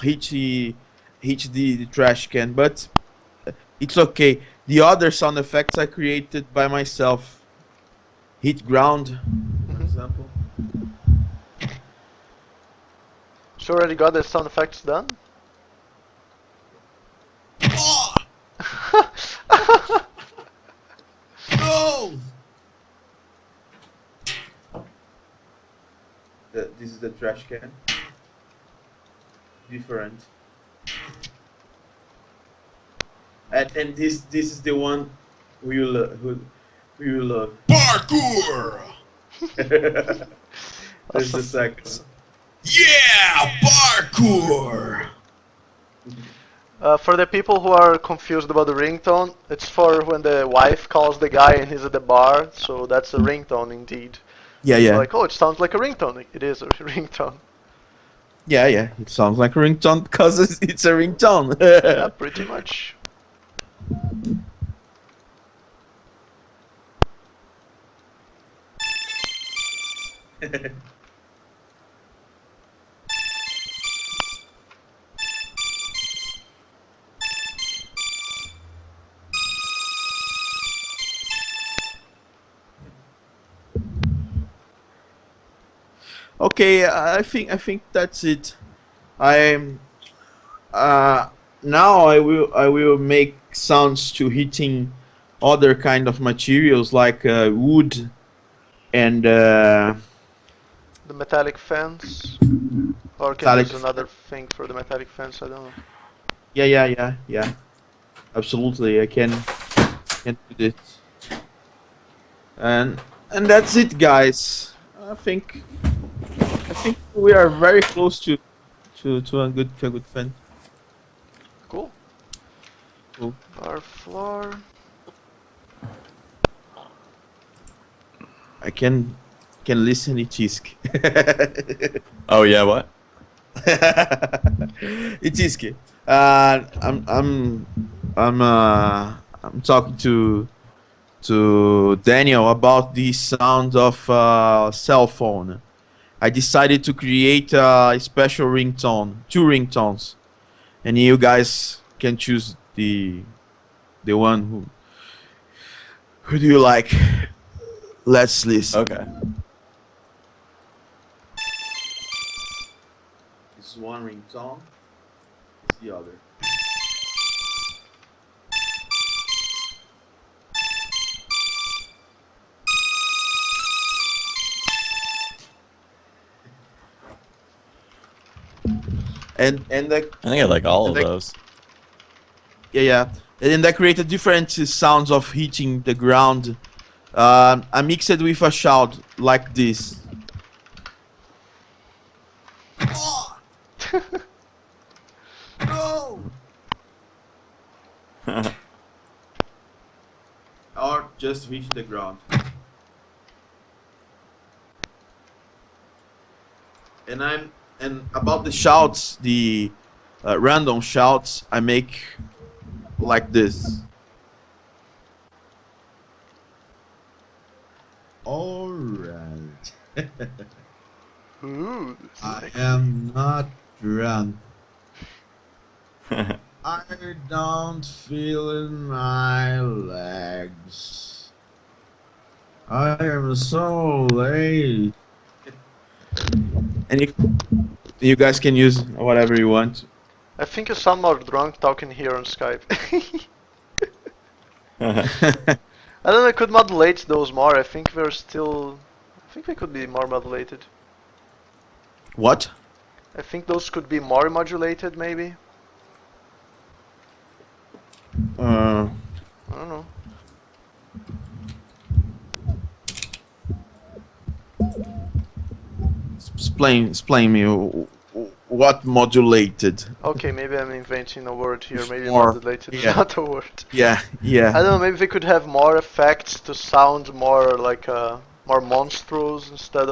hit the trash can, but it's okay. The other sound effects I created by myself. Hit ground, for example. So already got the sound effects done? No! This is the trash can. Different. And this is the one who you love. Parkour. There's the second one. Yeah, parkour. For the people who are confused about the ringtone, it's for when the wife calls the guy and he's at the bar, so that's a ringtone indeed. Yeah. Like, oh, it sounds like a ringtone. It is a ringtone. Yeah. It sounds like a ringtone because it's a ringtone. Yeah, pretty much. Okay, I think that's it. I now I will make sounds to hitting other kind of materials like wood and The metallic fence, or can metallic. use another thing for the metallic fence. I don't know. Yeah. Absolutely, I can do this. And that's it, guys. I think we are very close to a good fan. Cool. Cool. Bar floor. I can listen Eteeski. Oh yeah, what? Eteeski. I'm talking to Daniel about the sound of cell phone. I decided to create a special ringtone, two ringtones, and you guys can choose the one who do you like. Let's listen. Okay. This is one ringtone. This is the other. And the I think I like all of Like- those. yeah. And then that created different sounds of hitting the ground. I mixed it with a shout like this. No! Or just reach the ground. And about the shouts, the random shouts, I make like this. Alright. Ooh. I am not drunk. I don't feel in my legs. I am so late. And you guys can use whatever you want. I think you sound more drunk talking here on Skype. I don't know, I could modulate those more. I think we're still. I think they could be more modulated. What? I think those could be more modulated, maybe. Uh, I don't know. explain me what modulated. Okay, maybe I'm inventing a word here. Maybe More, modulated is yeah. not a word. Yeah. I don't know, maybe they could have more effects to sound more like more monstrous instead of